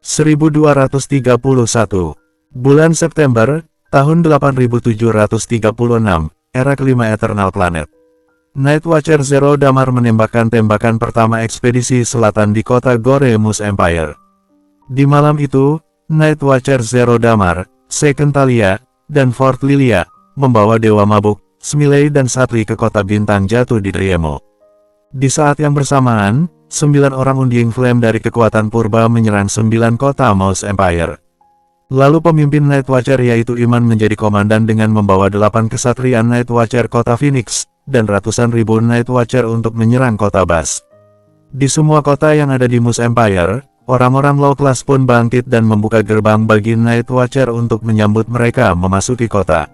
1231. Bulan September, tahun 8736, era kelima Eternal Planet. Night Watcher Zero Damar menembakkan tembakan pertama ekspedisi selatan di kota Gore Mus Empire. Di malam itu, Night Watcher Zero Damar, Second Talia, dan Fort Lilia, membawa Dewa Mabuk, Smiley dan Satri ke kota bintang jatuh di Driemo. Di saat yang bersamaan, 9 orang Undying Flame dari kekuatan purba menyerang 9 kota Mouse Empire. Lalu pemimpin Night Watcher yaitu Iman menjadi komandan dengan membawa 8 kesatrian Night Watcher kota Phoenix, dan ratusan ribu Night Watcher untuk menyerang kota Bas. Di semua kota yang ada di Moose Empire, orang-orang low class pun bangkit dan membuka gerbang bagi Night Watcher untuk menyambut mereka memasuki kota.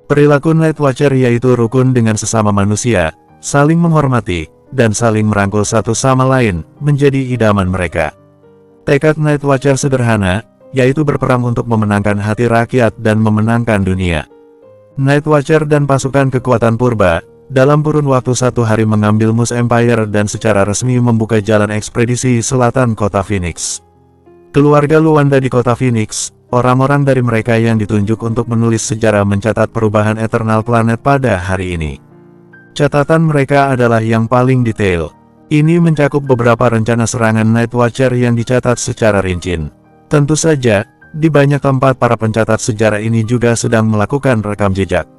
Perilaku Night Watcher yaitu rukun dengan sesama manusia, saling menghormati, dan saling merangkul satu sama lain, menjadi idaman mereka. Tekad Night Watcher sederhana, yaitu berperang untuk memenangkan hati rakyat dan memenangkan dunia. Night Watcher dan pasukan kekuatan purba, dalam kurun waktu 1 hari mengambil Moose Empire dan secara resmi membuka jalan ekspedisi selatan kota Phoenix. Keluarga Luanda di kota Phoenix, orang-orang dari mereka yang ditunjuk untuk menulis sejarah mencatat perubahan Eternal Planet pada hari ini. Catatan mereka adalah yang paling detail. Ini mencakup beberapa rencana serangan Night Watcher yang dicatat secara rinci. Tentu saja, di banyak tempat para pencatat sejarah ini juga sedang melakukan rekam jejak.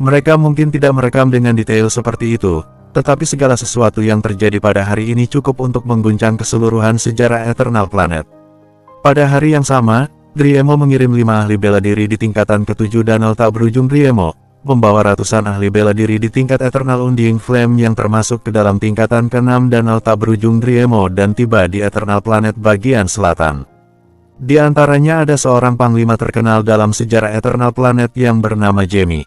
Mereka mungkin tidak merekam dengan detail seperti itu, tetapi segala sesuatu yang terjadi pada hari ini cukup untuk mengguncang keseluruhan sejarah Eternal Planet. Pada hari yang sama, Driemo mengirim 5 ahli bela diri di tingkatan ke-7 Danau tak berujung Driemo, membawa ratusan ahli bela diri di tingkat Eternal Undying Flame yang termasuk ke dalam tingkatan ke-6 Danau tak berujung Driemo dan tiba di Eternal Planet bagian selatan. Di antaranya ada seorang panglima terkenal dalam sejarah Eternal Planet yang bernama Jamie.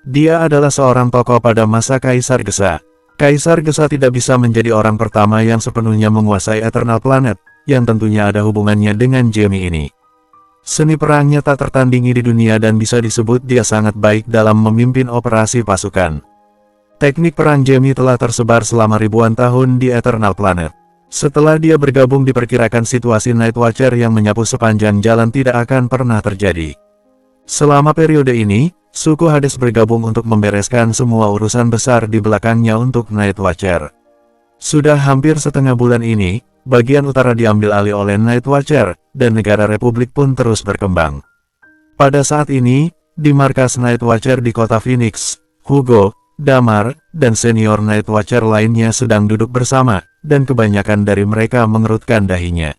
Dia adalah seorang tokoh pada masa Kaisar Gesa. Kaisar Gesa tidak bisa menjadi orang pertama yang sepenuhnya menguasai Eternal Planet, yang tentunya ada hubungannya dengan Jamie ini. Seni perangnya tak tertandingi di dunia dan bisa disebut dia sangat baik dalam memimpin operasi pasukan. Teknik perang Jamie telah tersebar selama ribuan tahun di Eternal Planet. Setelah dia bergabung diperkirakan situasi Night Watcher yang menyapu sepanjang jalan tidak akan pernah terjadi. Selama periode ini, suku Hades bergabung untuk membereskan semua urusan besar di belakangnya untuk Night Watcher. Sudah hampir setengah bulan ini, bagian utara diambil alih oleh Night Watcher, dan negara Republik pun terus berkembang. Pada saat ini, di markas Night Watcher di kota Phoenix, Hugo, Damar, dan senior Night Watcher lainnya sedang duduk bersama, dan kebanyakan dari mereka mengerutkan dahinya.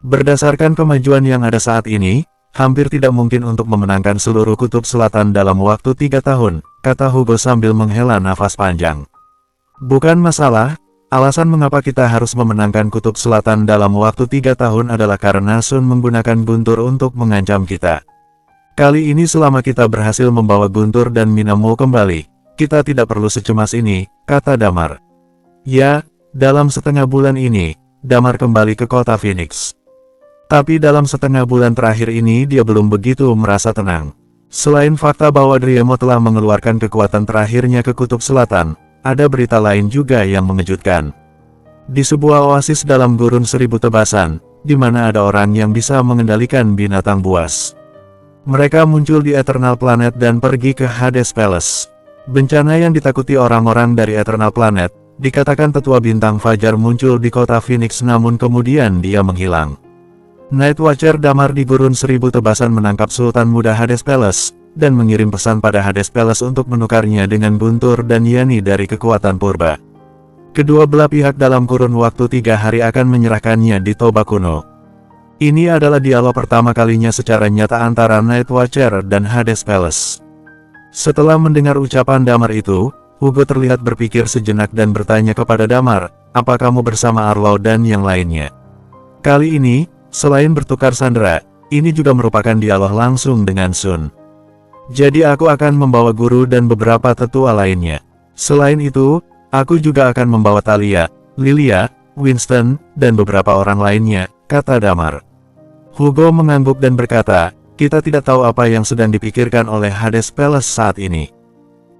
Berdasarkan kemajuan yang ada saat ini, hampir tidak mungkin untuk memenangkan seluruh kutub selatan dalam waktu 3 tahun, kata Hugo sambil menghela nafas panjang. Bukan masalah, alasan mengapa kita harus memenangkan kutub selatan dalam waktu 3 tahun adalah karena Sun menggunakan Guntur untuk mengancam kita. Kali ini selama kita berhasil membawa Guntur dan Minamo kembali, kita tidak perlu secemas ini, kata Damar. Ya, dalam setengah bulan ini, Damar kembali ke kota Phoenix. Tapi dalam setengah bulan terakhir ini dia belum begitu merasa tenang. Selain fakta bahwa Driemo telah mengeluarkan kekuatan terakhirnya ke kutub selatan, ada berita lain juga yang mengejutkan. Di sebuah oasis dalam gurun 1000 tebasan, di mana ada orang yang bisa mengendalikan binatang buas. Mereka muncul di Eternal Planet dan pergi ke Hades Palace. Bencana yang ditakuti orang-orang dari Eternal Planet, dikatakan tetua bintang Fajar muncul di kota Phoenix namun kemudian dia menghilang. Night Watcher Damar di gurun 1000 tebasan menangkap Sultan Muda Hades Palace, dan mengirim pesan pada Hades Palace untuk menukarnya dengan Guntur dan Yani dari kekuatan purba. Kedua belah pihak dalam kurun waktu 3 hari akan menyerahkannya di Toba kuno. Ini adalah dialog pertama kalinya secara nyata antara Night Watcher dan Hades Palace. Setelah mendengar ucapan Damar itu, Hugo terlihat berpikir sejenak dan bertanya kepada Damar, apa kamu bersama Arlo dan yang lainnya? Kali ini, selain bertukar sandera, ini juga merupakan dialog langsung dengan Sun. Jadi aku akan membawa guru dan beberapa tetua lainnya. Selain itu, aku juga akan membawa Talia, Lilia, Winston, dan beberapa orang lainnya, kata Damar. Hugo mengangguk dan berkata, kita tidak tahu apa yang sedang dipikirkan oleh Hades Palace saat ini.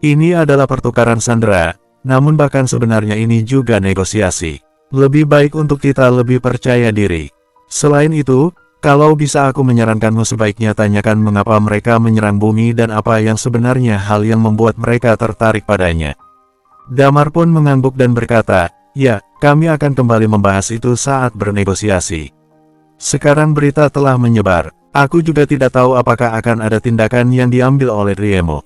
Ini adalah pertukaran sandera, namun bahkan sebenarnya ini juga negosiasi. Lebih baik untuk kita lebih percaya diri. Selain itu, kalau bisa aku menyarankanmu sebaiknya tanyakan mengapa mereka menyerang bumi dan apa yang sebenarnya hal yang membuat mereka tertarik padanya. Damar pun mengangguk dan berkata, ya, kami akan kembali membahas itu saat bernegosiasi. Sekarang berita telah menyebar. Aku juga tidak tahu apakah akan ada tindakan yang diambil oleh Riemo.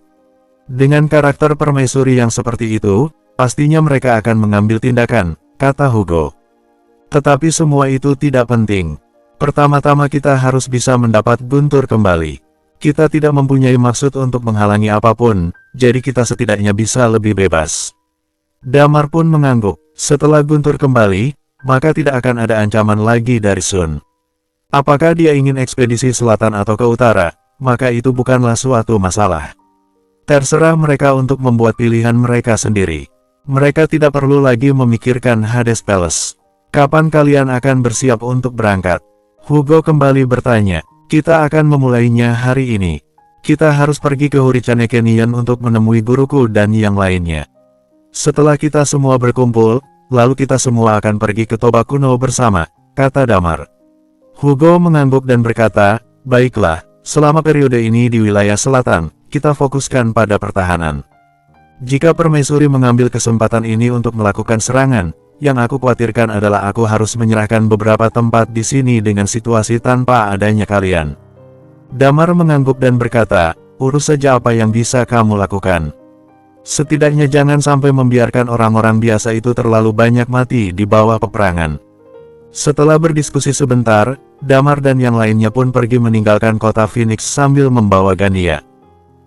Dengan karakter permaisuri yang seperti itu, pastinya mereka akan mengambil tindakan, kata Hugo. Tetapi semua itu tidak penting. Pertama-tama kita harus bisa mendapat Guntur kembali. Kita tidak mempunyai maksud untuk menghalangi apapun, jadi kita setidaknya bisa lebih bebas. Damar pun mengangguk. Setelah Guntur kembali, maka tidak akan ada ancaman lagi dari Sun. Apakah dia ingin ekspedisi selatan atau ke utara, maka itu bukanlah suatu masalah. Terserah mereka untuk membuat pilihan mereka sendiri. Mereka tidak perlu lagi memikirkan Hades Palace. Kapan kalian akan bersiap untuk berangkat? Hugo kembali bertanya. Kita akan memulainya hari ini. Kita harus pergi ke Huricane Canyon untuk menemui guruku dan yang lainnya. Setelah kita semua berkumpul, lalu kita semua akan pergi ke Toba kuno bersama, kata Damar. Hugo mengangguk dan berkata, baiklah, selama periode ini di wilayah selatan, kita fokuskan pada pertahanan. Jika permaisuri mengambil kesempatan ini untuk melakukan serangan, yang aku khawatirkan adalah aku harus menyerahkan beberapa tempat di sini dengan situasi tanpa adanya kalian. Damar mengangguk dan berkata, urus saja apa yang bisa kamu lakukan. Setidaknya jangan sampai membiarkan orang-orang biasa itu terlalu banyak mati di bawah peperangan. Setelah berdiskusi sebentar, Damar dan yang lainnya pun pergi meninggalkan kota Phoenix sambil membawa Gania.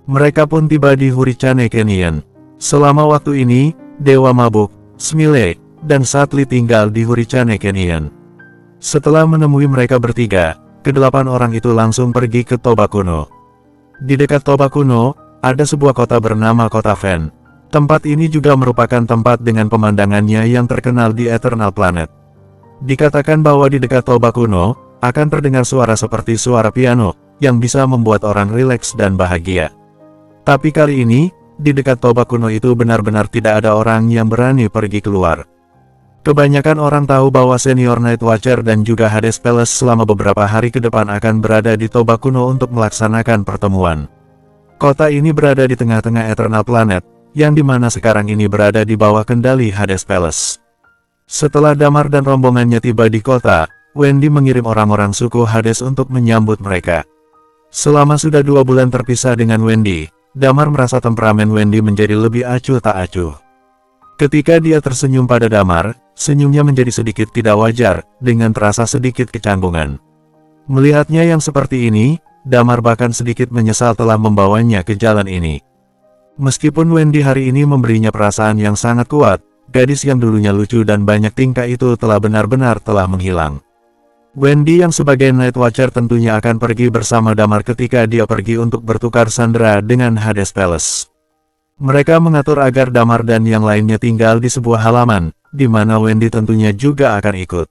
Mereka pun tiba di Huricane Canyon. Selama waktu ini, Dewa Mabuk, Smile, dan Satli tinggal di Huricane Canyon. Setelah menemui mereka bertiga, kedelapan orang itu langsung pergi ke Toba kuno. Di dekat Toba kuno, ada sebuah kota bernama Kota Fen. Tempat ini juga merupakan tempat dengan pemandangannya yang terkenal di Eternal Planet. Dikatakan bahwa di dekat Toba kuno, akan terdengar suara seperti suara piano, yang bisa membuat orang rileks dan bahagia. Tapi kali ini, di dekat Toba kuno itu benar-benar tidak ada orang yang berani pergi keluar. Kebanyakan orang tahu bahwa Senior Night Watcher dan juga Hades Palace selama beberapa hari ke depan akan berada di Toba kuno untuk melaksanakan pertemuan. Kota ini berada di tengah-tengah Eternal Planet, yang dimana sekarang ini berada di bawah kendali Hades Palace. Setelah Damar dan rombongannya tiba di kota, Wendy mengirim orang-orang suku Hades untuk menyambut mereka. Selama sudah 2 bulan terpisah dengan Wendy, Damar merasa temperamen Wendy menjadi lebih acuh tak acuh. Ketika dia tersenyum pada Damar, senyumnya menjadi sedikit tidak wajar, dengan terasa sedikit kecanggungan. Melihatnya yang seperti ini, Damar bahkan sedikit menyesal telah membawanya ke jalan ini. Meskipun Wendy hari ini memberinya perasaan yang sangat kuat, gadis yang dulunya lucu dan banyak tingkah itu telah benar-benar telah menghilang. Wendy yang sebagai Night Watcher tentunya akan pergi bersama Damar ketika dia pergi untuk bertukar sandera dengan Hades Palace. Mereka mengatur agar Damar dan yang lainnya tinggal di sebuah halaman, di mana Wendy tentunya juga akan ikut.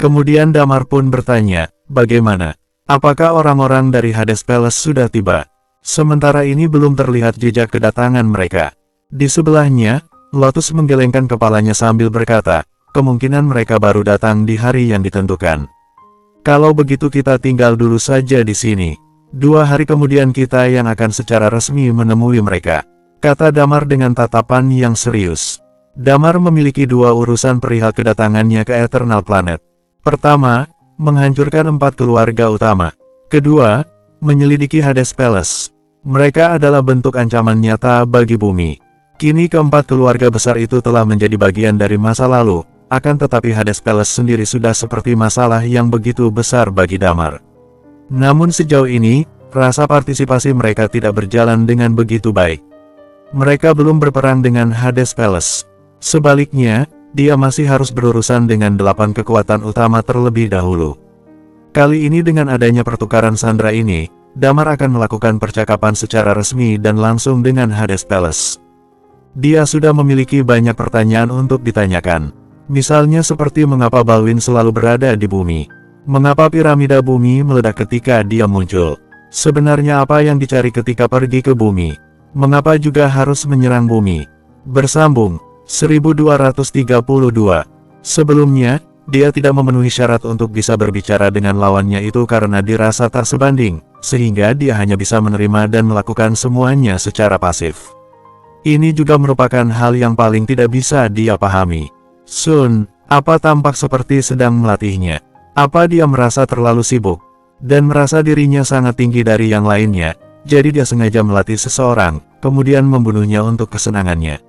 Kemudian Damar pun bertanya, bagaimana? Apakah orang-orang dari Hades Palace sudah tiba? Sementara ini belum terlihat jejak kedatangan mereka. Di sebelahnya, Lotus menggelengkan kepalanya sambil berkata, kemungkinan mereka baru datang di hari yang ditentukan. Kalau begitu kita tinggal dulu saja di sini. 2 hari kemudian kita yang akan secara resmi menemui mereka, kata Damar dengan tatapan yang serius. Damar memiliki 2 urusan perihal kedatangannya ke Eternal Planet. Pertama, menghancurkan 4 keluarga utama. Kedua, menyelidiki Hades Palace. Mereka adalah bentuk ancaman nyata bagi bumi. Kini keempat keluarga besar itu telah menjadi bagian dari masa lalu, akan tetapi Hades Palace sendiri sudah seperti masalah yang begitu besar bagi Damar. Namun sejauh ini, rasa partisipasi mereka tidak berjalan dengan begitu baik. Mereka belum berperang dengan Hades Palace. Sebaliknya, dia masih harus berurusan dengan 8 kekuatan utama terlebih dahulu. Kali ini dengan adanya pertukaran sandera ini, Damar akan melakukan percakapan secara resmi dan langsung dengan Hades Palace. Dia sudah memiliki banyak pertanyaan untuk ditanyakan. Misalnya seperti mengapa Balwin selalu berada di bumi. Mengapa piramida bumi meledak ketika dia muncul. Sebenarnya apa yang dicari ketika pergi ke bumi. Mengapa juga harus menyerang bumi. Bersambung, 1232. Sebelumnya, dia tidak memenuhi syarat untuk bisa berbicara dengan lawannya itu karena dirasa tak sebanding, sehingga dia hanya bisa menerima dan melakukan semuanya secara pasif. Ini juga merupakan hal yang paling tidak bisa dia pahami. Sun, apa tampak seperti sedang melatihnya? Apa dia merasa terlalu sibuk dan merasa dirinya sangat tinggi dari yang lainnya, jadi dia sengaja melatih seseorang, kemudian membunuhnya untuk kesenangannya?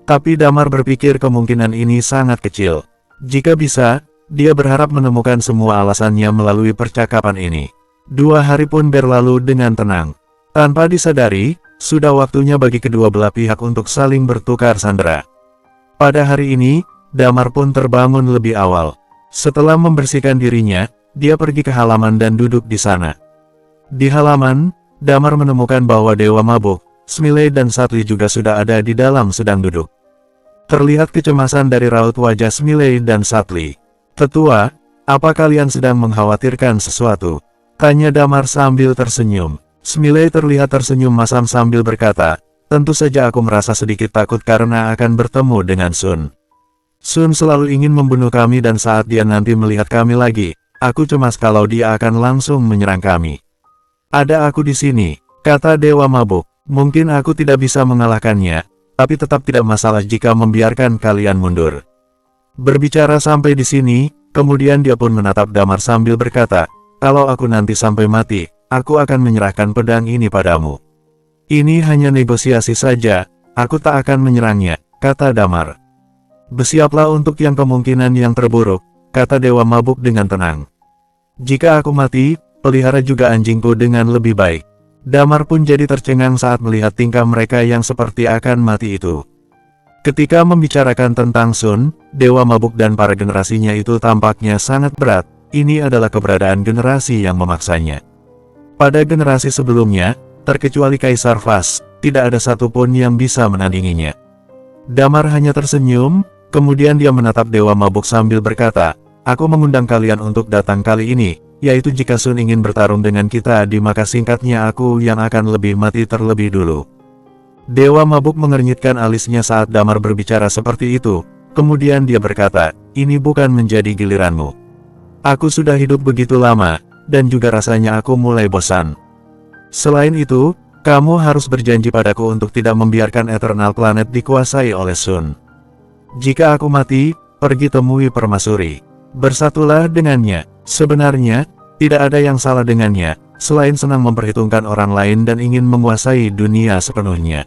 Tapi Damar berpikir kemungkinan ini sangat kecil. Jika bisa, dia berharap menemukan semua alasannya melalui percakapan ini. 2 hari pun berlalu dengan tenang. Tanpa disadari, sudah waktunya bagi kedua belah pihak untuk saling bertukar sandera. Pada hari ini, Damar pun terbangun lebih awal. Setelah membersihkan dirinya, dia pergi ke halaman dan duduk di sana. Di halaman, Damar menemukan bahwa Dewa Mabuk, Smiley dan Satli juga sudah ada di dalam sedang duduk. Terlihat kecemasan dari raut wajah Smiley dan Satli. "Tetua, apa kalian sedang mengkhawatirkan sesuatu?" tanya Damar sambil tersenyum. Smiley terlihat tersenyum masam sambil berkata, "Tentu saja aku merasa sedikit takut karena akan bertemu dengan Sun. Sun selalu ingin membunuh kami dan saat dia nanti melihat kami lagi, aku cemas kalau dia akan langsung menyerang kami. Ada aku di sini," kata Dewa Mabuk. "Mungkin aku tidak bisa mengalahkannya, tapi tetap tidak masalah jika membiarkan kalian mundur." Berbicara sampai di sini, kemudian dia pun menatap Damar sambil berkata, "Kalau aku nanti sampai mati, aku akan menyerahkan pedang ini padamu. Ini hanya negosiasi saja, aku tak akan menyerangnya," kata Damar. "Bersiaplah untuk yang kemungkinan yang terburuk," kata Dewa Mabuk dengan tenang. "Jika aku mati, pelihara juga anjingku dengan lebih baik." Damar pun jadi tercengang saat melihat tingkah mereka yang seperti akan mati itu. Ketika membicarakan tentang Sun, Dewa Mabuk dan para generasinya itu tampaknya sangat berat. Ini adalah keberadaan generasi yang memaksanya. Pada generasi sebelumnya, terkecuali Kaisar Vas, tidak ada satupun yang bisa menandinginya. Damar hanya tersenyum. Kemudian dia menatap Dewa Mabuk sambil berkata, "Aku mengundang kalian untuk datang kali ini, yaitu jika Sun ingin bertarung dengan kita maka singkatnya aku yang akan lebih mati terlebih dulu." Dewa Mabuk mengernyitkan alisnya saat Damar berbicara seperti itu, kemudian dia berkata, "Ini bukan menjadi giliranmu. Aku sudah hidup begitu lama, dan juga rasanya aku mulai bosan. Selain itu, kamu harus berjanji padaku untuk tidak membiarkan Eternal Planet dikuasai oleh Sun. Jika aku mati, pergi temui Permaisuri. Bersatulah dengannya." Sebenarnya, tidak ada yang salah dengannya, selain senang memperhitungkan orang lain dan ingin menguasai dunia sepenuhnya.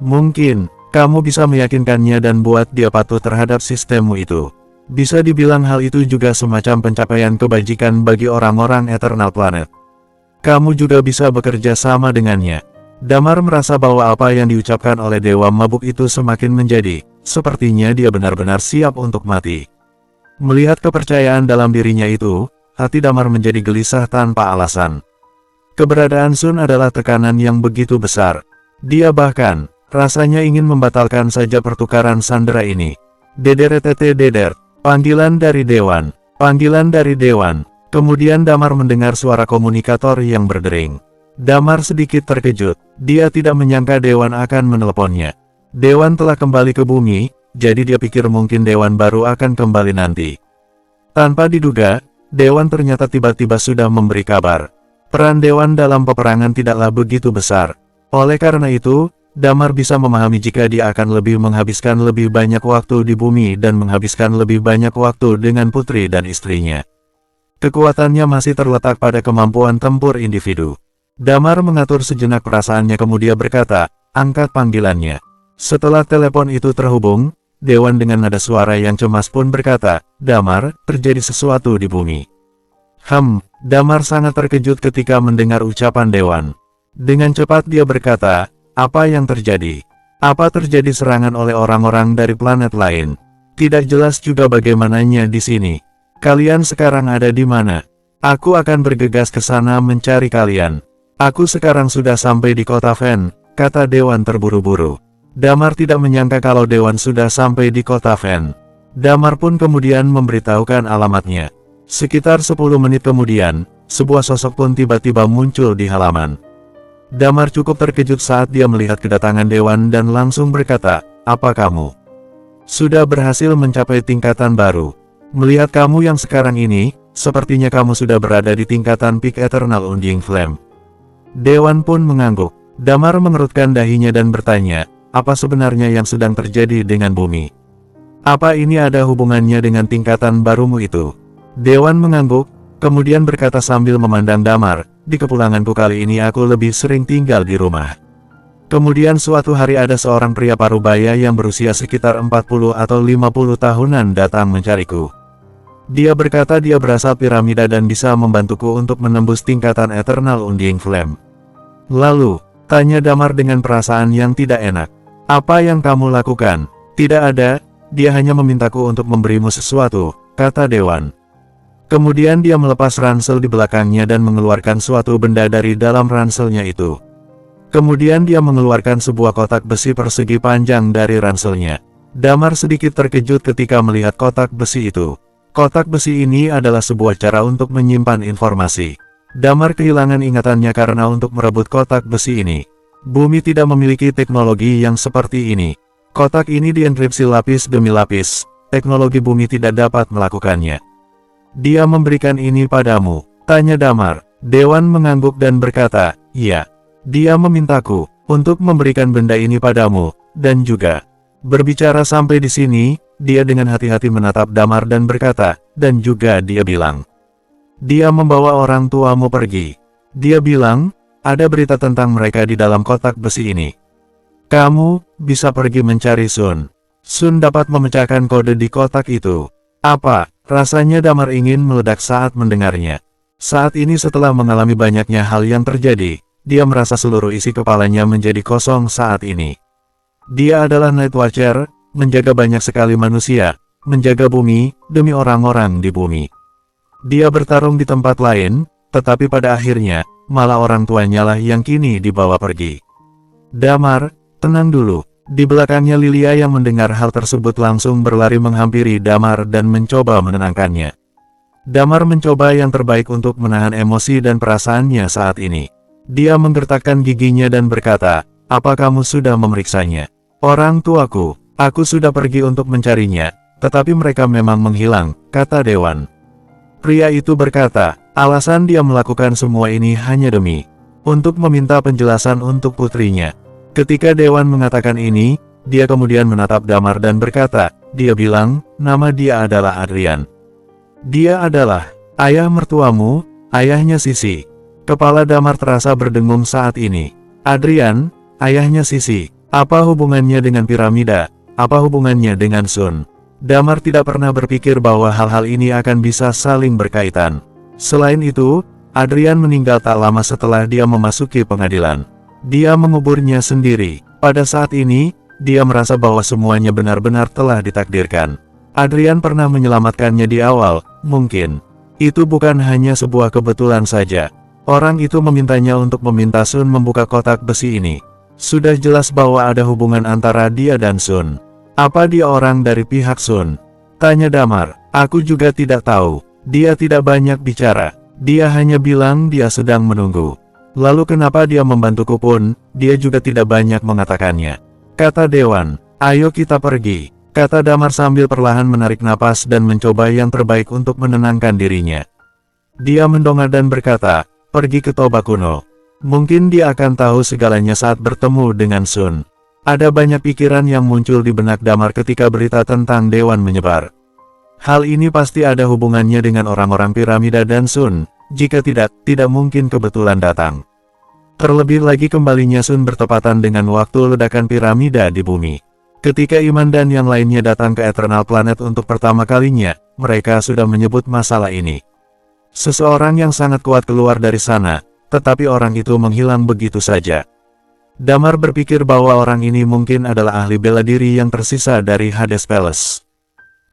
Mungkin, kamu bisa meyakinkannya dan buat dia patuh terhadap sistemmu itu. Bisa dibilang hal itu juga semacam pencapaian kebajikan bagi orang-orang Eternal Planet. Kamu juga bisa bekerja sama dengannya. Damar merasa bahwa apa yang diucapkan oleh Dewa Mabuk itu semakin menjadi, sepertinya dia benar-benar siap untuk mati. Melihat kepercayaan dalam dirinya itu, hati Damar menjadi gelisah tanpa alasan. Keberadaan Sun adalah tekanan yang begitu besar. Dia bahkan, rasanya ingin membatalkan saja pertukaran sandera ini. Dederetete deder, panggilan dari Dewan, panggilan dari Dewan. Kemudian Damar mendengar suara komunikator yang berdering. Damar sedikit terkejut, dia tidak menyangka Dewan akan meneleponnya. Dewan telah kembali ke bumi, jadi dia pikir mungkin Dewan baru akan kembali nanti. Tanpa diduga, Dewan ternyata tiba-tiba sudah memberi kabar. Peran Dewan dalam peperangan tidaklah begitu besar. Oleh karena itu, Damar bisa memahami jika dia akan lebih menghabiskan lebih banyak waktu di bumi dan menghabiskan lebih banyak waktu dengan putri dan istrinya. Kekuatannya masih terletak pada kemampuan tempur individu. Damar mengatur sejenak perasaannya kemudian berkata, "Angkat panggilannya." Setelah telepon itu terhubung, Dewan dengan nada suara yang cemas pun berkata, "Damar, terjadi sesuatu di bumi." Damar sangat terkejut ketika mendengar ucapan Dewan. Dengan cepat dia berkata, "Apa yang terjadi? Apa terjadi serangan oleh orang-orang dari planet lain? Tidak jelas juga bagaimananya di sini. Kalian sekarang ada di mana? Aku akan bergegas ke sana mencari kalian. Aku sekarang sudah sampai di kota Ven," kata Dewan terburu-buru. Damar tidak menyangka kalau Dewan sudah sampai di kota Ven. Damar pun kemudian memberitahukan alamatnya. Sekitar 10 menit kemudian, sebuah sosok pun tiba-tiba muncul di halaman. Damar cukup terkejut saat dia melihat kedatangan Dewan dan langsung berkata, "Apa kamu sudah berhasil mencapai tingkatan baru?" Melihat kamu yang sekarang ini, sepertinya kamu sudah berada di tingkatan peak Eternal Undying Flame. Dewan pun mengangguk. Damar mengerutkan dahinya dan bertanya, apa sebenarnya yang sedang terjadi dengan bumi? Apa ini ada hubungannya dengan tingkatan barumu itu? Dewan mengangguk, kemudian berkata sambil memandang Damar, di kepulanganku kali ini aku lebih sering tinggal di rumah. Kemudian suatu hari ada seorang pria parubaya yang berusia sekitar 40 atau 50 tahunan datang mencariku. Dia berkata dia berasal piramida dan bisa membantuku untuk menembus tingkatan Eternal Undying Flame. Lalu, tanya Damar dengan perasaan yang tidak enak. Apa yang kamu lakukan? Tidak ada, dia hanya memintaku untuk memberimu sesuatu, kata Dewan. Kemudian dia melepas ransel di belakangnya dan mengeluarkan suatu benda dari dalam ranselnya itu. Kemudian dia mengeluarkan sebuah kotak besi persegi panjang dari ranselnya. Damar sedikit terkejut ketika melihat kotak besi itu. Kotak besi ini adalah sebuah cara untuk menyimpan informasi. Damar kehilangan ingatannya karena untuk merebut kotak besi ini. Bumi tidak memiliki teknologi yang seperti ini. Kotak ini dienkripsi lapis demi lapis. Teknologi bumi tidak dapat melakukannya. Dia memberikan ini padamu, tanya Damar. Dewan mengangguk dan berkata, iya. Dia memintaku untuk memberikan benda ini padamu, dan juga. Berbicara sampai di sini, dia dengan hati-hati menatap Damar dan berkata, dan juga dia bilang. Dia membawa orang tuamu pergi. Dia bilang, ada berita tentang mereka di dalam kotak besi ini. Kamu bisa pergi mencari Sun. Sun dapat memecahkan kode di kotak itu. Apa? Rasanya Damar ingin meledak saat mendengarnya. Saat ini setelah mengalami banyaknya hal yang terjadi, dia merasa seluruh isi kepalanya menjadi kosong saat ini. Dia adalah Night Watcher, menjaga banyak sekali manusia, menjaga bumi, demi orang-orang di bumi. Dia bertarung di tempat lain, tetapi pada akhirnya, malah orang tuanya lah yang kini dibawa pergi. Damar, tenang dulu. Di belakangnya Lilia yang mendengar hal tersebut langsung berlari menghampiri Damar dan mencoba menenangkannya. Damar mencoba yang terbaik untuk menahan emosi dan perasaannya saat ini. Dia menggertakkan giginya dan berkata, apa kamu sudah memeriksanya? Orang tuaku, aku sudah pergi untuk mencarinya, tetapi mereka memang menghilang, kata Dewan. Pria itu berkata, alasan dia melakukan semua ini hanya demi untuk meminta penjelasan untuk putrinya. Ketika Dewan mengatakan ini, dia kemudian menatap Damar dan berkata, dia bilang, nama dia adalah Adrian. Dia adalah ayah mertuamu, ayahnya Sisi. Kepala Damar terasa berdengung saat ini. Adrian, ayahnya Sisi. Apa hubungannya dengan piramida? Apa hubungannya dengan Sun? Damar tidak pernah berpikir bahwa hal-hal ini akan bisa saling berkaitan. Selain itu, Adrian meninggal tak lama setelah dia memasuki pengadilan. Dia menguburnya sendiri. Pada saat ini, dia merasa bahwa semuanya benar-benar telah ditakdirkan. Adrian pernah menyelamatkannya di awal, mungkin. Itu bukan hanya sebuah kebetulan saja. Orang itu memintanya untuk meminta Sun membuka kotak besi ini. Sudah jelas bahwa ada hubungan antara dia dan Sun. Apa dia orang dari pihak Sun? Tanya Damar. Aku juga tidak tahu. Dia tidak banyak bicara. Dia hanya bilang dia sedang menunggu. Lalu kenapa dia membantuku pun, dia juga tidak banyak mengatakannya. Kata Dewan, ayo kita pergi. Kata Damar sambil perlahan menarik napas dan mencoba yang terbaik untuk menenangkan dirinya. Dia mendongak dan berkata, pergi ke Toba kuno. Mungkin dia akan tahu segalanya saat bertemu dengan Sun. Ada banyak pikiran yang muncul di benak Damar ketika berita tentang Dewan menyebar. Hal ini pasti ada hubungannya dengan orang-orang piramida dan Sun. Jika tidak mungkin kebetulan datang. Terlebih lagi kembalinya Sun bertepatan dengan waktu ledakan piramida di bumi. Ketika Iman dan yang lainnya datang ke Eternal Planet untuk pertama kalinya, mereka sudah menyebut masalah ini. Seseorang yang sangat kuat keluar dari sana, tetapi orang itu menghilang begitu saja. Damar berpikir bahwa orang ini mungkin adalah ahli bela diri yang tersisa dari Hades Palace.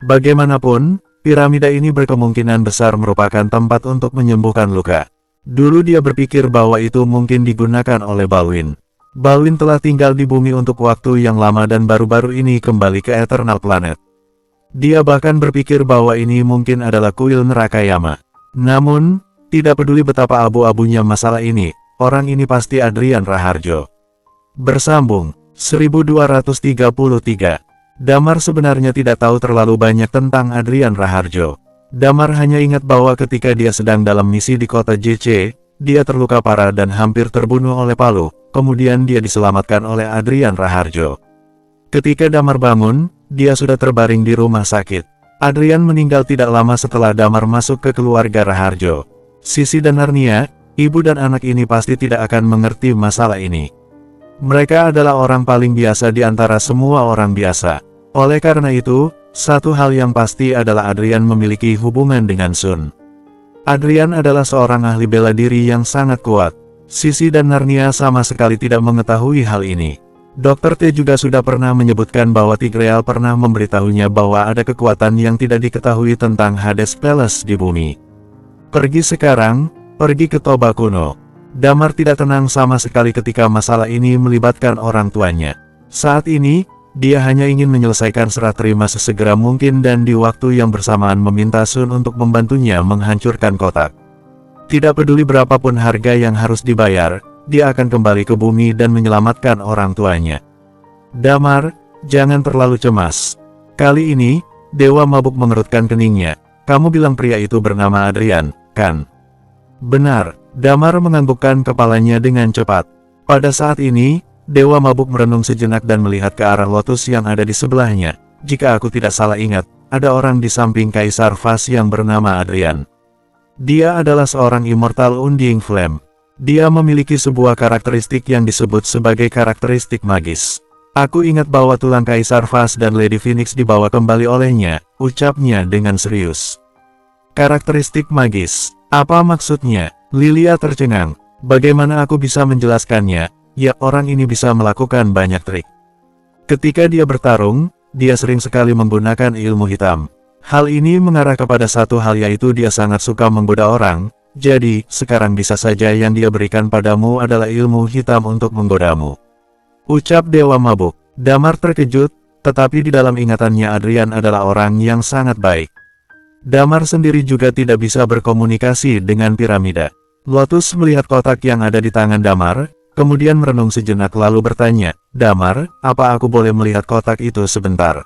Bagaimanapun, piramida ini berkemungkinan besar merupakan tempat untuk menyembuhkan luka. Dulu dia berpikir bahwa itu mungkin digunakan oleh Balwin. Balwin telah tinggal di bumi untuk waktu yang lama dan baru-baru ini kembali ke Eternal Planet. Dia bahkan berpikir bahwa ini mungkin adalah kuil neraka Yama. Namun, tidak peduli betapa abu-abunya masalah ini, orang ini pasti Adrian Raharjo. Bersambung, 1233. Damar sebenarnya tidak tahu terlalu banyak tentang Adrian Raharjo. Damar hanya ingat bahwa ketika dia sedang dalam misi di kota JC, dia terluka parah dan hampir terbunuh oleh Palu, kemudian dia diselamatkan oleh Adrian Raharjo. Ketika Damar bangun, dia sudah terbaring di rumah sakit. Adrian meninggal tidak lama setelah Damar masuk ke keluarga Raharjo. Sisi dan Narnia, ibu dan anak ini pasti tidak akan mengerti masalah ini. Mereka adalah orang paling biasa di antara semua orang biasa. Oleh karena itu, satu hal yang pasti adalah Adrian memiliki hubungan dengan Sun. Adrian adalah seorang ahli bela diri yang sangat kuat. Sisi dan Narnia sama sekali tidak mengetahui hal ini. Dr. T juga sudah pernah menyebutkan bahwa Tigreal pernah memberitahunya bahwa ada kekuatan yang tidak diketahui tentang Hades Palace di bumi. Pergi sekarang, pergi ke Toba kuno. Damar tidak tenang sama sekali ketika masalah ini melibatkan orang tuanya. Saat ini, dia hanya ingin menyelesaikan serah terima sesegera mungkin dan di waktu yang bersamaan meminta Sun untuk membantunya menghancurkan kotak. Tidak peduli berapapun harga yang harus dibayar, dia akan kembali ke bumi dan menyelamatkan orang tuanya. Damar, jangan terlalu cemas. Kali ini, Dewa Mabuk mengerutkan keningnya. Kamu bilang pria itu bernama Adrian, kan? Benar, Damar menganggukkan kepalanya dengan cepat. Pada saat ini, Dewa Mabuk merenung sejenak dan melihat ke arah lotus yang ada di sebelahnya. Jika aku tidak salah ingat, ada orang di samping Kaisar Vas yang bernama Adrian. Dia adalah seorang Immortal Undying Flame. Dia memiliki sebuah karakteristik yang disebut sebagai karakteristik magis. Aku ingat bahwa tulang Kaisar Vas dan Lady Phoenix dibawa kembali olehnya, ucapnya dengan serius. Karakteristik magis, apa maksudnya? Lilia tercengang. Bagaimana aku bisa menjelaskannya? Ya, orang ini bisa melakukan banyak trik. Ketika dia bertarung, dia sering sekali menggunakan ilmu hitam. Hal ini mengarah kepada satu hal, yaitu dia sangat suka menggoda orang. Jadi, sekarang bisa saja yang dia berikan padamu adalah ilmu hitam untuk menggodamu. Ucap Dewa Mabuk. Damar terkejut, tetapi di dalam ingatannya Adrian adalah orang yang sangat baik. Damar sendiri juga tidak bisa berkomunikasi dengan piramida. Lotus melihat kotak yang ada di tangan Damar, kemudian merenung sejenak lalu bertanya, Damar, apa aku boleh melihat kotak itu sebentar?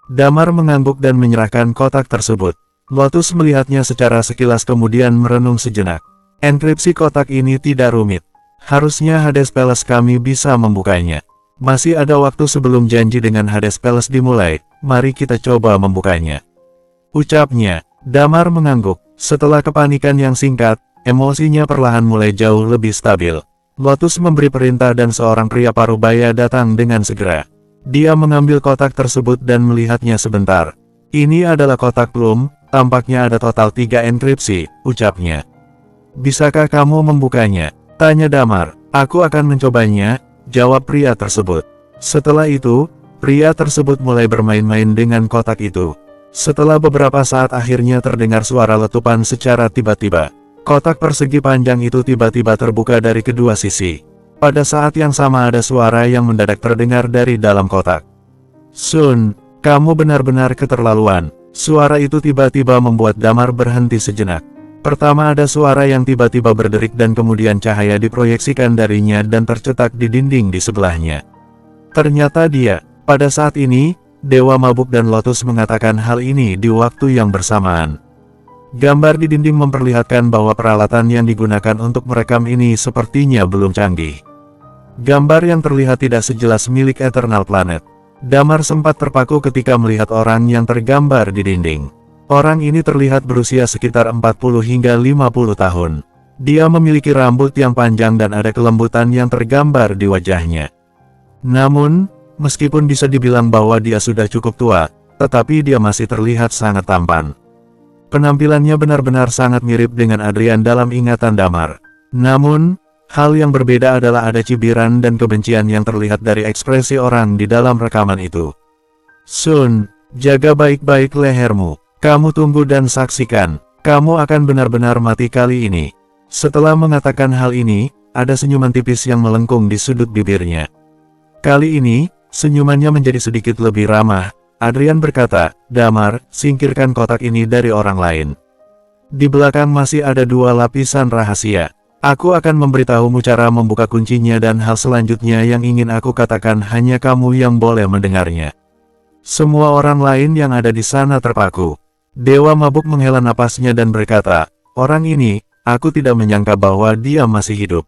Damar mengangguk dan menyerahkan kotak tersebut. Lotus melihatnya secara sekilas kemudian merenung sejenak. Enkripsi kotak ini tidak rumit. Harusnya Hades Palace kami bisa membukanya. Masih ada waktu sebelum janji dengan Hades Palace dimulai, mari kita coba membukanya. Ucapnya. Damar mengangguk. Setelah kepanikan yang singkat, emosinya perlahan mulai jauh lebih stabil. Lotus memberi perintah dan seorang pria parubaya datang dengan segera. Dia mengambil kotak tersebut dan melihatnya sebentar. Ini adalah kotak plum, tampaknya ada total 3 enkripsi, ucapnya. Bisakah kamu membukanya? Tanya Damar. Aku akan mencobanya, jawab pria tersebut. Setelah itu, pria tersebut mulai bermain-main dengan kotak itu. Setelah beberapa saat akhirnya terdengar suara letupan secara tiba-tiba. Kotak persegi panjang itu tiba-tiba terbuka dari kedua sisi. Pada saat yang sama ada suara yang mendadak terdengar dari dalam kotak. Sun, kamu benar-benar keterlaluan. Suara itu tiba-tiba membuat Damar berhenti sejenak. Pertama ada suara yang tiba-tiba berderik dan kemudian cahaya diproyeksikan darinya dan tercetak di dinding di sebelahnya. Ternyata dia, pada saat ini, Dewa Mabuk dan Lotus mengatakan hal ini di waktu yang bersamaan. Gambar di dinding memperlihatkan bahwa peralatan yang digunakan untuk merekam ini sepertinya belum canggih. Gambar yang terlihat tidak sejelas milik Eternal Planet. Damar sempat terpaku ketika melihat orang yang tergambar di dinding. Orang ini terlihat berusia sekitar 40 hingga 50 tahun. Dia memiliki rambut yang panjang dan ada kelembutan yang tergambar di wajahnya. Namun, meskipun bisa dibilang bahwa dia sudah cukup tua, tetapi dia masih terlihat sangat tampan. Penampilannya benar-benar sangat mirip dengan Adrian dalam ingatan Damar. Namun, hal yang berbeda adalah ada cibiran dan kebencian yang terlihat dari ekspresi orang di dalam rekaman itu. Sun, jaga baik-baik lehermu. Kamu tunggu dan saksikan. Kamu akan benar-benar mati kali ini. Setelah mengatakan hal ini, ada senyuman tipis yang melengkung di sudut bibirnya. Kali ini, senyumannya menjadi sedikit lebih ramah. Adrian berkata, Damar, singkirkan kotak ini dari orang lain. Di belakang masih ada 2 lapisan rahasia. Aku akan memberitahumu cara membuka kuncinya dan hal selanjutnya yang ingin aku katakan hanya kamu yang boleh mendengarnya. Semua orang lain yang ada di sana terpaku. Dewa Mabuk menghela napasnya dan berkata, "Orang ini, aku tidak menyangka bahwa dia masih hidup.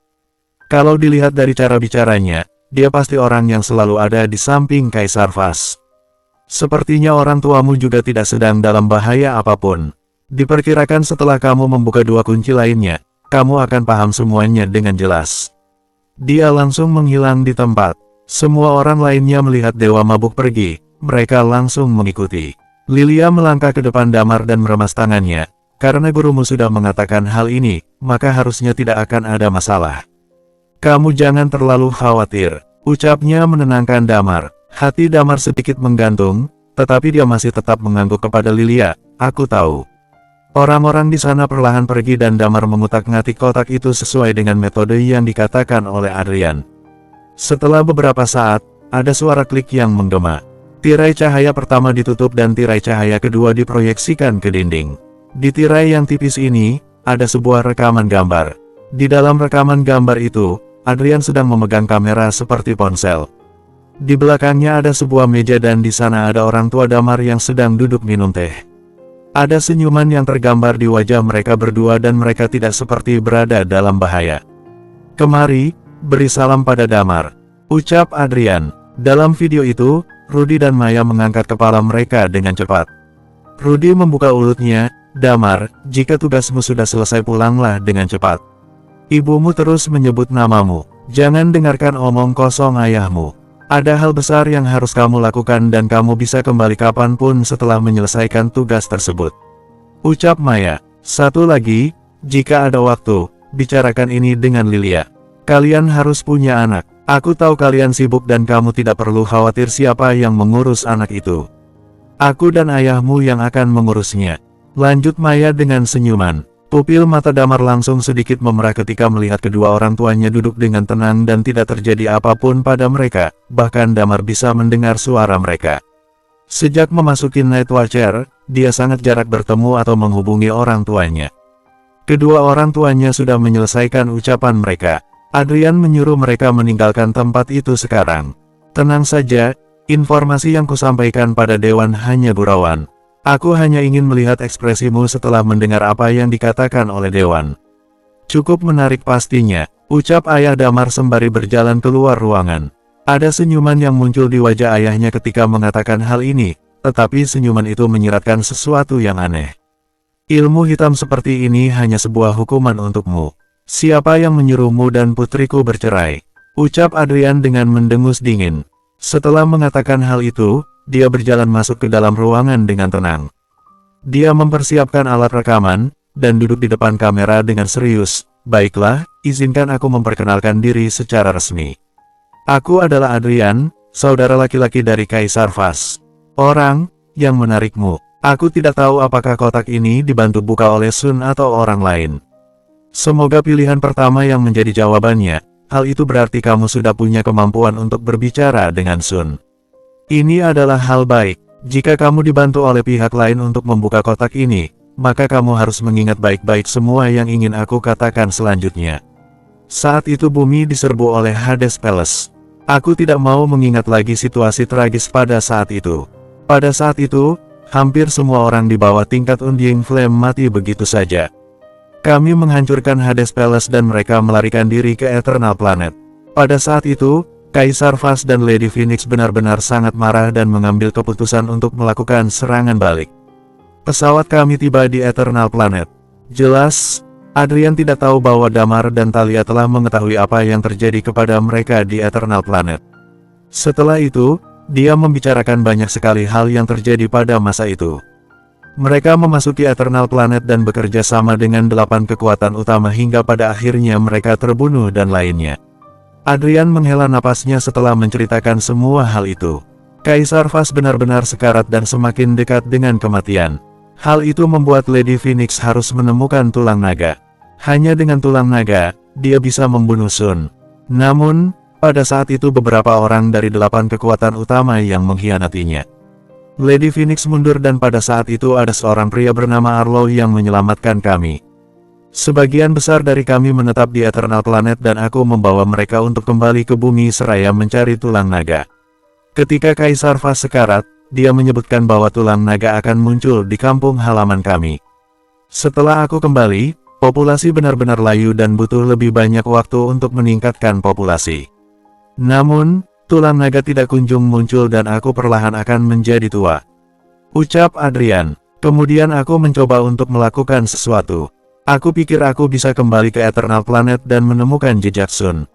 Kalau dilihat dari cara bicaranya, dia pasti orang yang selalu ada di samping Kaisar Vas. Sepertinya orang tuamu juga tidak sedang dalam bahaya apapun. Diperkirakan setelah kamu membuka dua kunci lainnya, kamu akan paham semuanya dengan jelas." Dia langsung menghilang di tempat. Semua orang lainnya melihat Dewa Mabuk pergi, mereka langsung mengikuti. Lilia melangkah ke depan Damar dan meremas tangannya. "Karena gurumu sudah mengatakan hal ini, maka harusnya tidak akan ada masalah. Kamu jangan terlalu khawatir," ucapnya menenangkan Damar. Hati Damar sedikit menggantung, tetapi dia masih tetap mengangguk kepada Lilia. "Aku tahu." Orang-orang di sana perlahan pergi dan Damar mengutak-ngatik kotak itu sesuai dengan metode yang dikatakan oleh Adrian. Setelah beberapa saat, ada suara klik yang menggema. Tirai cahaya pertama ditutup dan tirai cahaya kedua diproyeksikan ke dinding. Di tirai yang tipis ini, ada sebuah rekaman gambar. Di dalam rekaman gambar itu, Adrian sedang memegang kamera seperti ponsel. Di belakangnya ada sebuah meja dan di sana ada orang tua Damar yang sedang duduk minum teh. Ada senyuman yang tergambar di wajah mereka berdua dan mereka tidak seperti berada dalam bahaya. "Kemari, beri salam pada Damar," ucap Adrian. Dalam video itu, Rudy dan Maya mengangkat kepala mereka dengan cepat. Rudy membuka mulutnya, "Damar, jika tugasmu sudah selesai pulanglah dengan cepat. Ibumu terus menyebut namamu. Jangan dengarkan omong kosong ayahmu. Ada hal besar yang harus kamu lakukan dan kamu bisa kembali kapanpun setelah menyelesaikan tugas tersebut," ucap Maya. "Satu lagi, jika ada waktu, bicarakan ini dengan Lilia. Kalian harus punya anak. Aku tahu kalian sibuk dan kamu tidak perlu khawatir siapa yang mengurus anak itu. Aku dan ayahmu yang akan mengurusnya," lanjut Maya dengan senyuman. Pupil mata Damar langsung sedikit memerah ketika melihat kedua orang tuanya duduk dengan tenang dan tidak terjadi apapun pada mereka, bahkan Damar bisa mendengar suara mereka. Sejak memasuki Night Watcher, dia sangat jarang bertemu atau menghubungi orang tuanya. Kedua orang tuanya sudah menyelesaikan ucapan mereka. Adrian menyuruh mereka meninggalkan tempat itu sekarang. "Tenang saja, informasi yang kusampaikan pada Dewan hanya gurauan. Aku hanya ingin melihat ekspresimu setelah mendengar apa yang dikatakan oleh Dewan." "Cukup menarik pastinya," ucap ayah Damar sembari berjalan keluar ruangan. Ada senyuman yang muncul di wajah ayahnya ketika mengatakan hal ini, tetapi senyuman itu menyiratkan sesuatu yang aneh. "Ilmu hitam seperti ini hanya sebuah hukuman untukmu. Siapa yang menyuruhmu dan putriku bercerai?" ucap Adrian dengan mendengus dingin. Setelah mengatakan hal itu, dia berjalan masuk ke dalam ruangan dengan tenang. Dia mempersiapkan alat rekaman, dan duduk di depan kamera dengan serius. "Baiklah, izinkan aku memperkenalkan diri secara resmi. Aku adalah Adrian, saudara laki-laki dari Kaisar Vas. Orang yang menarikmu. Aku tidak tahu apakah kotak ini dibantu buka oleh Sun atau orang lain. Semoga pilihan pertama yang menjadi jawabannya. Hal itu berarti kamu sudah punya kemampuan untuk berbicara dengan Sun. Ini adalah hal baik. Jika kamu dibantu oleh pihak lain untuk membuka kotak ini, maka kamu harus mengingat baik-baik semua yang ingin aku katakan selanjutnya." Saat itu bumi diserbu oleh Hades Palace. Aku tidak mau mengingat lagi situasi tragis pada saat itu. Pada saat itu, hampir semua orang di bawah tingkat Undying Flame mati begitu saja. Kami menghancurkan Hades Palace dan mereka melarikan diri ke Eternal Planet. Pada saat itu, Kaisar Vas dan Lady Phoenix benar-benar sangat marah dan mengambil keputusan untuk melakukan serangan balik. Pesawat kami tiba di Eternal Planet. Jelas, Adrian tidak tahu bahwa Damar dan Talia telah mengetahui apa yang terjadi kepada mereka di Eternal Planet. Setelah itu, dia membicarakan banyak sekali hal yang terjadi pada masa itu. Mereka memasuki Eternal Planet dan bekerja sama dengan 8 kekuatan utama hingga pada akhirnya mereka terbunuh dan lainnya. Adrian menghela napasnya setelah menceritakan semua hal itu. Kaisar Vas benar-benar sekarat dan semakin dekat dengan kematian. Hal itu membuat Lady Phoenix harus menemukan tulang naga. Hanya dengan tulang naga, dia bisa membunuh Sun. Namun, pada saat itu beberapa orang dari 8 kekuatan utama yang mengkhianatinya. Lady Phoenix mundur dan pada saat itu ada seorang pria bernama Arlo yang menyelamatkan kami. Sebagian besar dari kami menetap di Eternal Planet dan aku membawa mereka untuk kembali ke bumi seraya mencari tulang naga. Ketika Kaisar Vas sekarat, dia menyebutkan bahwa tulang naga akan muncul di kampung halaman kami. Setelah aku kembali, populasi benar-benar layu dan butuh lebih banyak waktu untuk meningkatkan populasi. Namun, tulang naga tidak kunjung muncul dan aku perlahan akan menjadi tua. Ucap Adrian. Kemudian aku mencoba untuk melakukan sesuatu. Aku pikir aku bisa kembali ke Eternal Planet dan menemukan jejak Sun.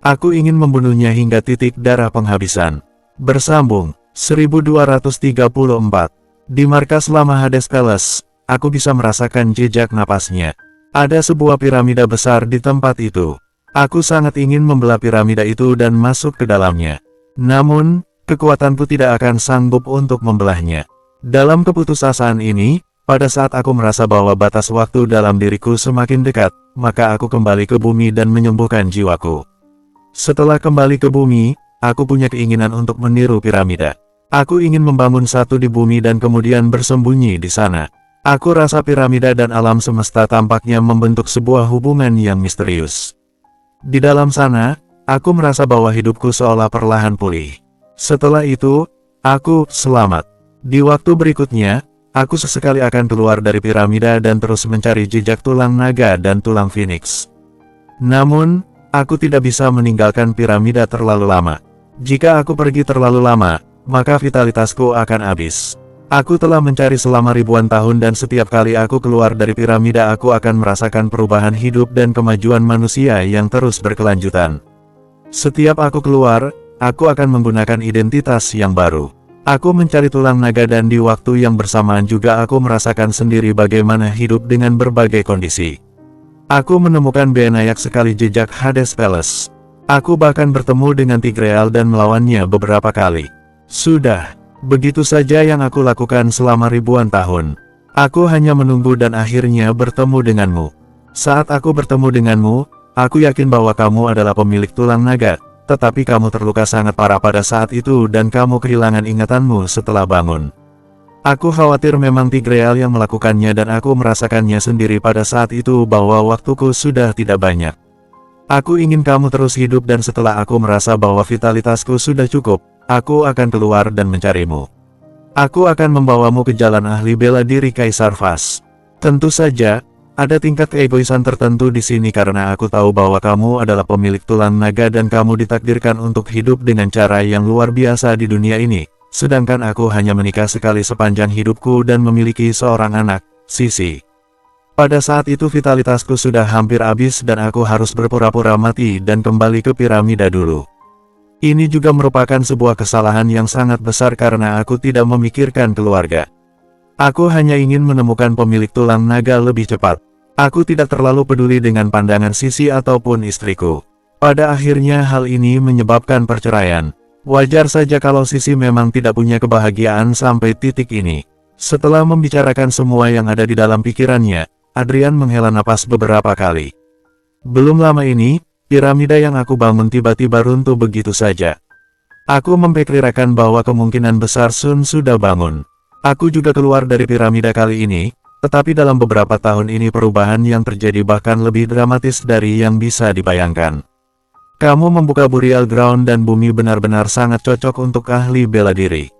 Aku ingin membunuhnya hingga titik darah penghabisan. Bersambung, 1234. Di markas lama Hades Palace, aku bisa merasakan jejak napasnya. Ada sebuah piramida besar di tempat itu. Aku sangat ingin membelah piramida itu dan masuk ke dalamnya. Namun, kekuatanku tidak akan sanggup untuk membelahnya. Dalam keputusasaan ini, pada saat aku merasa bahwa batas waktu dalam diriku semakin dekat, maka aku kembali ke bumi dan menyembuhkan jiwaku. Setelah kembali ke bumi, aku punya keinginan untuk meniru piramida. Aku ingin membangun satu di bumi dan kemudian bersembunyi di sana. Aku rasa piramida dan alam semesta tampaknya membentuk sebuah hubungan yang misterius. Di dalam sana, aku merasa bahwa hidupku seolah perlahan pulih. Setelah itu, aku selamat. Di waktu berikutnya, aku sesekali akan keluar dari piramida dan terus mencari jejak tulang naga dan tulang phoenix. Namun, aku tidak bisa meninggalkan piramida terlalu lama. Jika aku pergi terlalu lama, maka vitalitasku akan habis. Aku telah mencari selama ribuan tahun dan setiap kali aku keluar dari piramida aku akan merasakan perubahan hidup dan kemajuan manusia yang terus berkelanjutan. Setiap aku keluar, aku akan menggunakan identitas yang baru. Aku mencari tulang naga dan di waktu yang bersamaan juga aku merasakan sendiri bagaimana hidup dengan berbagai kondisi. Aku menemukan banyak sekali jejak Hades Palace. Aku bahkan bertemu dengan Tigreal dan melawannya beberapa kali. Sudah, begitu saja yang aku lakukan selama ribuan tahun. Aku hanya menunggu dan akhirnya bertemu denganmu. Saat aku bertemu denganmu, aku yakin bahwa kamu adalah pemilik tulang naga. Tetapi kamu terluka sangat parah pada saat itu dan kamu kehilangan ingatanmu setelah bangun. Aku khawatir memang Tigreal yang melakukannya dan aku merasakannya sendiri pada saat itu bahwa waktuku sudah tidak banyak. Aku ingin kamu terus hidup dan setelah aku merasa bahwa vitalitasku sudah cukup, aku akan keluar dan mencarimu. Aku akan membawamu ke jalan ahli bela diri Kaisar Vas. Tentu saja, ada tingkat keegoisan tertentu di sini karena aku tahu bahwa kamu adalah pemilik tulang naga dan kamu ditakdirkan untuk hidup dengan cara yang luar biasa di dunia ini. Sedangkan aku hanya menikah sekali sepanjang hidupku dan memiliki seorang anak, Sisi. Pada saat itu vitalitasku sudah hampir habis dan aku harus berpura-pura mati dan kembali ke piramida dulu. Ini juga merupakan sebuah kesalahan yang sangat besar karena aku tidak memikirkan keluarga. Aku hanya ingin menemukan pemilik tulang naga lebih cepat. Aku tidak terlalu peduli dengan pandangan Sisi ataupun istriku. Pada akhirnya hal ini menyebabkan perceraian. Wajar saja kalau Sisi memang tidak punya kebahagiaan sampai titik ini. Setelah membicarakan semua yang ada di dalam pikirannya, Adrian menghela napas beberapa kali. Belum lama ini, piramida yang aku bangun tiba-tiba runtuh begitu saja. Aku memperkirakan bahwa kemungkinan besar Sun sudah bangun. Aku juga keluar dari piramida kali ini, tetapi dalam beberapa tahun ini perubahan yang terjadi bahkan lebih dramatis dari yang bisa dibayangkan. Kamu membuka Burial Ground dan bumi benar-benar sangat cocok untuk ahli bela diri.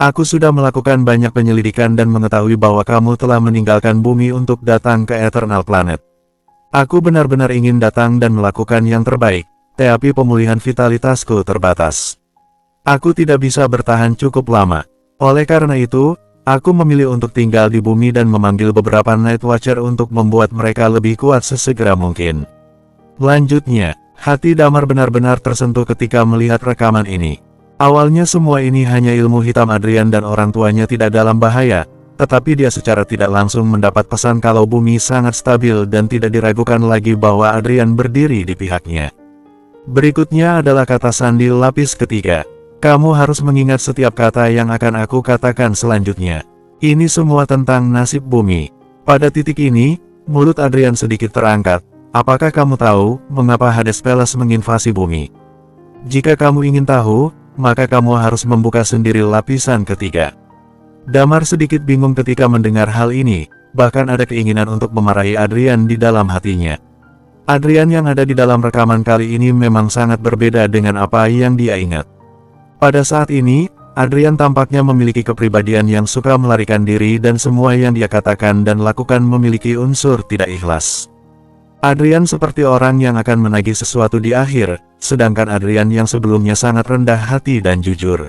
Aku sudah melakukan banyak penyelidikan dan mengetahui bahwa kamu telah meninggalkan bumi untuk datang ke Eternal Planet. Aku benar-benar ingin datang dan melakukan yang terbaik, tapi pemulihan vitalitasku terbatas. Aku tidak bisa bertahan cukup lama. Oleh karena itu, aku memilih untuk tinggal di bumi dan memanggil beberapa Night Watcher untuk membuat mereka lebih kuat sesegera mungkin. Lanjutnya, hati Damar benar-benar tersentuh ketika melihat rekaman ini. Awalnya semua ini hanya ilmu hitam Adrian dan orang tuanya tidak dalam bahaya, tetapi dia secara tidak langsung mendapat pesan kalau bumi sangat stabil dan tidak diragukan lagi bahwa Adrian berdiri di pihaknya. Berikutnya adalah kata sandi lapis ketiga. Kamu harus mengingat setiap kata yang akan aku katakan selanjutnya. Ini semua tentang nasib bumi. Pada titik ini, mulut Adrian sedikit terangkat. Apakah kamu tahu, mengapa Hades Palace menginvasi bumi? Jika kamu ingin tahu, maka kamu harus membuka sendiri lapisan ketiga. Damar sedikit bingung ketika mendengar hal ini, bahkan ada keinginan untuk memarahi Adrian di dalam hatinya. Adrian yang ada di dalam rekaman kali ini memang sangat berbeda dengan apa yang dia ingat. Pada saat ini, Adrian tampaknya memiliki kepribadian yang suka melarikan diri dan semua yang dia katakan dan lakukan memiliki unsur tidak ikhlas. Adrian seperti orang yang akan menagih sesuatu di akhir, sedangkan Adrian yang sebelumnya sangat rendah hati dan jujur.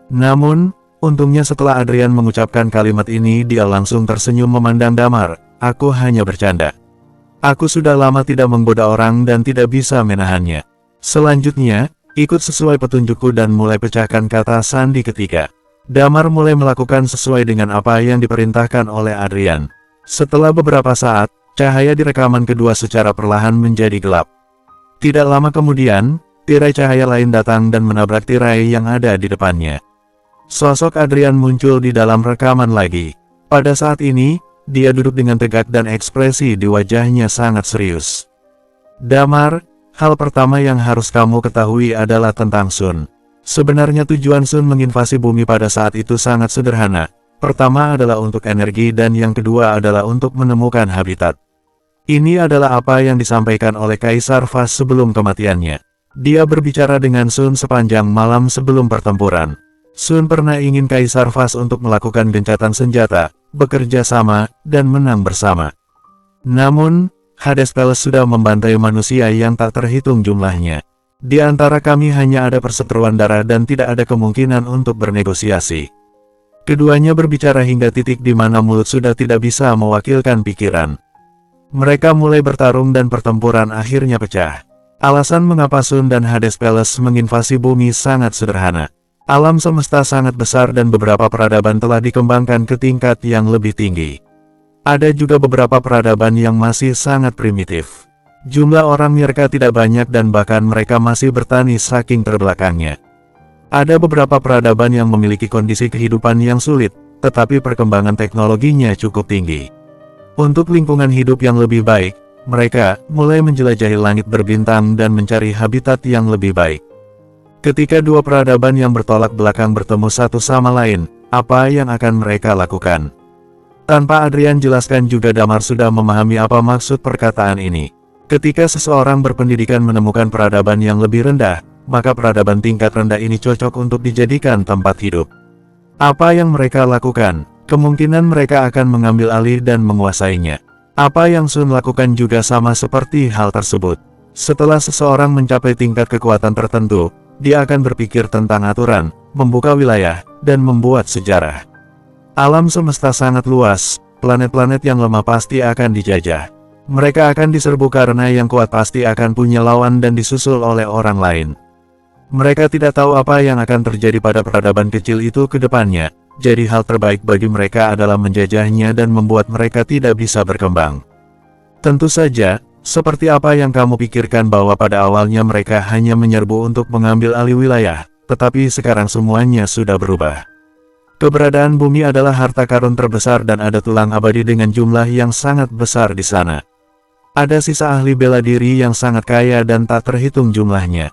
Namun, untungnya setelah Adrian mengucapkan kalimat ini dia langsung tersenyum memandang Damar. Aku hanya bercanda. Aku sudah lama tidak menggoda orang dan tidak bisa menahannya. Selanjutnya, ikut sesuai petunjukku dan mulai pecahkan kata sandi ketiga. Damar mulai melakukan sesuai dengan apa yang diperintahkan oleh Adrian. Setelah beberapa saat, cahaya di rekaman kedua secara perlahan menjadi gelap. Tidak lama kemudian, tirai cahaya lain datang dan menabrak tirai yang ada di depannya. Sosok Adrian muncul di dalam rekaman lagi. Pada saat ini, dia duduk dengan tegak dan ekspresi di wajahnya sangat serius. Damar, hal pertama yang harus kamu ketahui adalah tentang Sun. Sebenarnya tujuan Sun menginvasi bumi pada saat itu sangat sederhana. Pertama adalah untuk energi dan yang kedua adalah untuk menemukan habitat. Ini adalah apa yang disampaikan oleh Kaisar Vas sebelum kematiannya. Dia berbicara dengan Sun sepanjang malam sebelum pertempuran. Sun pernah ingin Kaisar Vas untuk melakukan gencatan senjata, bekerja sama, dan menang bersama. Namun, Hades Palace sudah membantai manusia yang tak terhitung jumlahnya. Di antara kami hanya ada perseteruan darah dan tidak ada kemungkinan untuk bernegosiasi. Keduanya berbicara hingga titik di mana mulut sudah tidak bisa mewakilkan pikiran. Mereka mulai bertarung dan pertempuran akhirnya pecah. Alasan mengapa Sun dan Hades Palace menginvasi bumi sangat sederhana. Alam semesta sangat besar dan beberapa peradaban telah dikembangkan ke tingkat yang lebih tinggi. Ada juga beberapa peradaban yang masih sangat primitif. Jumlah orang mereka tidak banyak dan bahkan mereka masih bertani saking terbelakangnya. Ada beberapa peradaban yang memiliki kondisi kehidupan yang sulit, tetapi perkembangan teknologinya cukup tinggi. Untuk lingkungan hidup yang lebih baik, mereka mulai menjelajahi langit berbintang dan mencari habitat yang lebih baik. Ketika dua peradaban yang bertolak belakang bertemu satu sama lain, apa yang akan mereka lakukan? Tanpa Adrian jelaskan juga Damar sudah memahami apa maksud perkataan ini. Ketika seseorang berpendidikan menemukan peradaban yang lebih rendah, maka peradaban tingkat rendah ini cocok untuk dijadikan tempat hidup. Apa yang mereka lakukan? Kemungkinan mereka akan mengambil alih dan menguasainya. Apa yang Sun lakukan juga sama seperti hal tersebut. Setelah seseorang mencapai tingkat kekuatan tertentu, dia akan berpikir tentang aturan, membuka wilayah, dan membuat sejarah. Alam semesta sangat luas, planet-planet yang lemah pasti akan dijajah. Mereka akan diserbu karena yang kuat pasti akan punya lawan dan disusul oleh orang lain. Mereka tidak tahu apa yang akan terjadi pada peradaban kecil itu ke depannya, jadi hal terbaik bagi mereka adalah menjajahnya dan membuat mereka tidak bisa berkembang. Tentu saja, seperti apa yang kamu pikirkan bahwa pada awalnya mereka hanya menyerbu untuk mengambil alih wilayah, tetapi sekarang semuanya sudah berubah. Keberadaan bumi adalah harta karun terbesar dan ada tulang abadi dengan jumlah yang sangat besar di sana. Ada sisa ahli bela diri yang sangat kaya dan tak terhitung jumlahnya.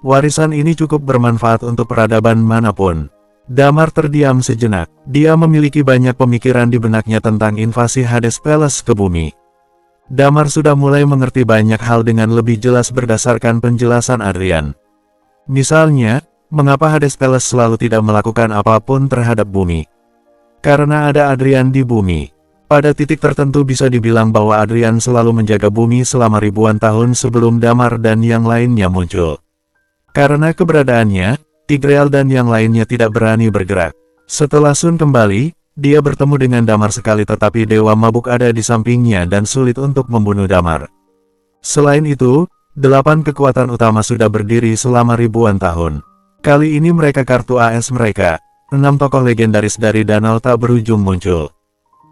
Warisan ini cukup bermanfaat untuk peradaban manapun. Damar terdiam sejenak. Dia memiliki banyak pemikiran di benaknya tentang invasi Hades Palace ke bumi. Damar sudah mulai mengerti banyak hal dengan lebih jelas berdasarkan penjelasan Adrian. Misalnya, mengapa Hades Palace selalu tidak melakukan apapun terhadap bumi? Karena ada Adrian di bumi. Pada titik tertentu bisa dibilang bahwa Adrian selalu menjaga bumi selama ribuan tahun sebelum Damar dan yang lainnya muncul. Karena keberadaannya, Tigreal dan yang lainnya tidak berani bergerak. Setelah Sun kembali, dia bertemu dengan Damar sekali tetapi Dewa Mabuk ada di sampingnya dan sulit untuk membunuh Damar. Selain itu, 8 kekuatan utama sudah berdiri selama ribuan tahun. Kali ini mereka kartu AS mereka, 6 tokoh legendaris dari danau tak berujung muncul.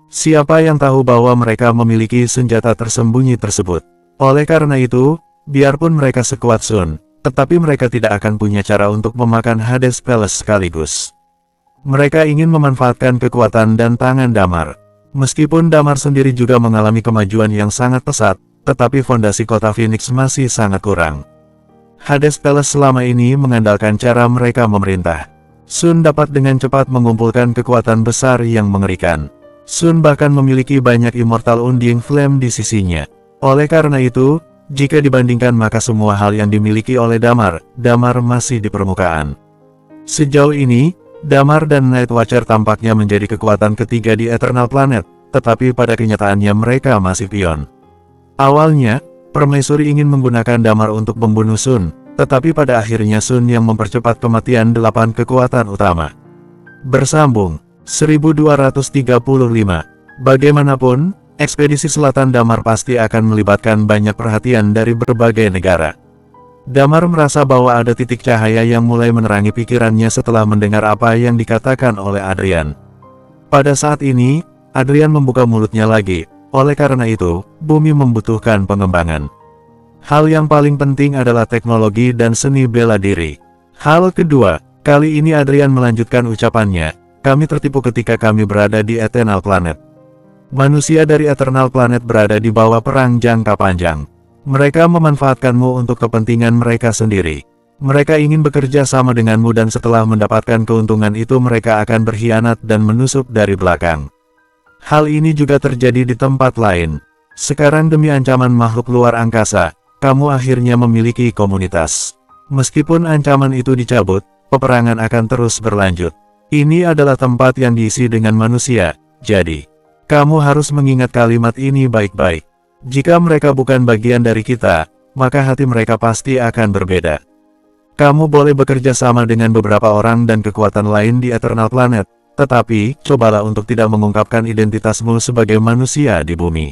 Siapa yang tahu bahwa mereka memiliki senjata tersembunyi tersebut? Oleh karena itu, biarpun mereka sekuat Sun, tetapi mereka tidak akan punya cara untuk memakan Hades Palace sekaligus. Mereka ingin memanfaatkan kekuatan dan tangan Damar. Meskipun Damar sendiri juga mengalami kemajuan yang sangat pesat, tetapi fondasi kota Phoenix masih sangat kurang. Hades Palace selama ini mengandalkan cara mereka memerintah. Sun dapat dengan cepat mengumpulkan kekuatan besar yang mengerikan. Sun bahkan memiliki banyak Immortal Undying Flame di sisinya. Oleh karena itu, jika dibandingkan maka semua hal yang dimiliki oleh Damar masih di permukaan. Sejauh ini, Damar dan Night Watcher tampaknya menjadi kekuatan ketiga di Eternal Planet, tetapi pada kenyataannya mereka masih pion. Awalnya, Permaisuri ingin menggunakan Damar untuk membunuh Sun, tetapi pada akhirnya Sun yang mempercepat kematian 8 kekuatan utama. Bersambung 1235. Bagaimanapun, ekspedisi Selatan Damar pasti akan melibatkan banyak perhatian dari berbagai negara. Damar merasa bahwa ada titik cahaya yang mulai menerangi pikirannya setelah mendengar apa yang dikatakan oleh Adrian. Pada saat ini, Adrian membuka mulutnya lagi, oleh karena itu, bumi membutuhkan pengembangan. Hal yang paling penting adalah teknologi dan seni bela diri. Hal kedua, kali ini Adrian melanjutkan ucapannya, kami tertipu ketika kami berada di Eternal Planet. Manusia dari Eternal Planet berada di bawah perang jangka panjang. Mereka memanfaatkanmu untuk kepentingan mereka sendiri. Mereka ingin bekerja sama denganmu dan setelah mendapatkan keuntungan itu mereka akan berkhianat dan menusuk dari belakang. Hal ini juga terjadi di tempat lain. Sekarang demi ancaman makhluk luar angkasa, kamu akhirnya memiliki komunitas. Meskipun ancaman itu dicabut, peperangan akan terus berlanjut. Ini adalah tempat yang diisi dengan manusia, jadi kamu harus mengingat kalimat ini baik-baik. Jika mereka bukan bagian dari kita, maka hati mereka pasti akan berbeda. Kamu boleh bekerja sama dengan beberapa orang dan kekuatan lain di Eternal Planet, tetapi, cobalah untuk tidak mengungkapkan identitasmu sebagai manusia di bumi.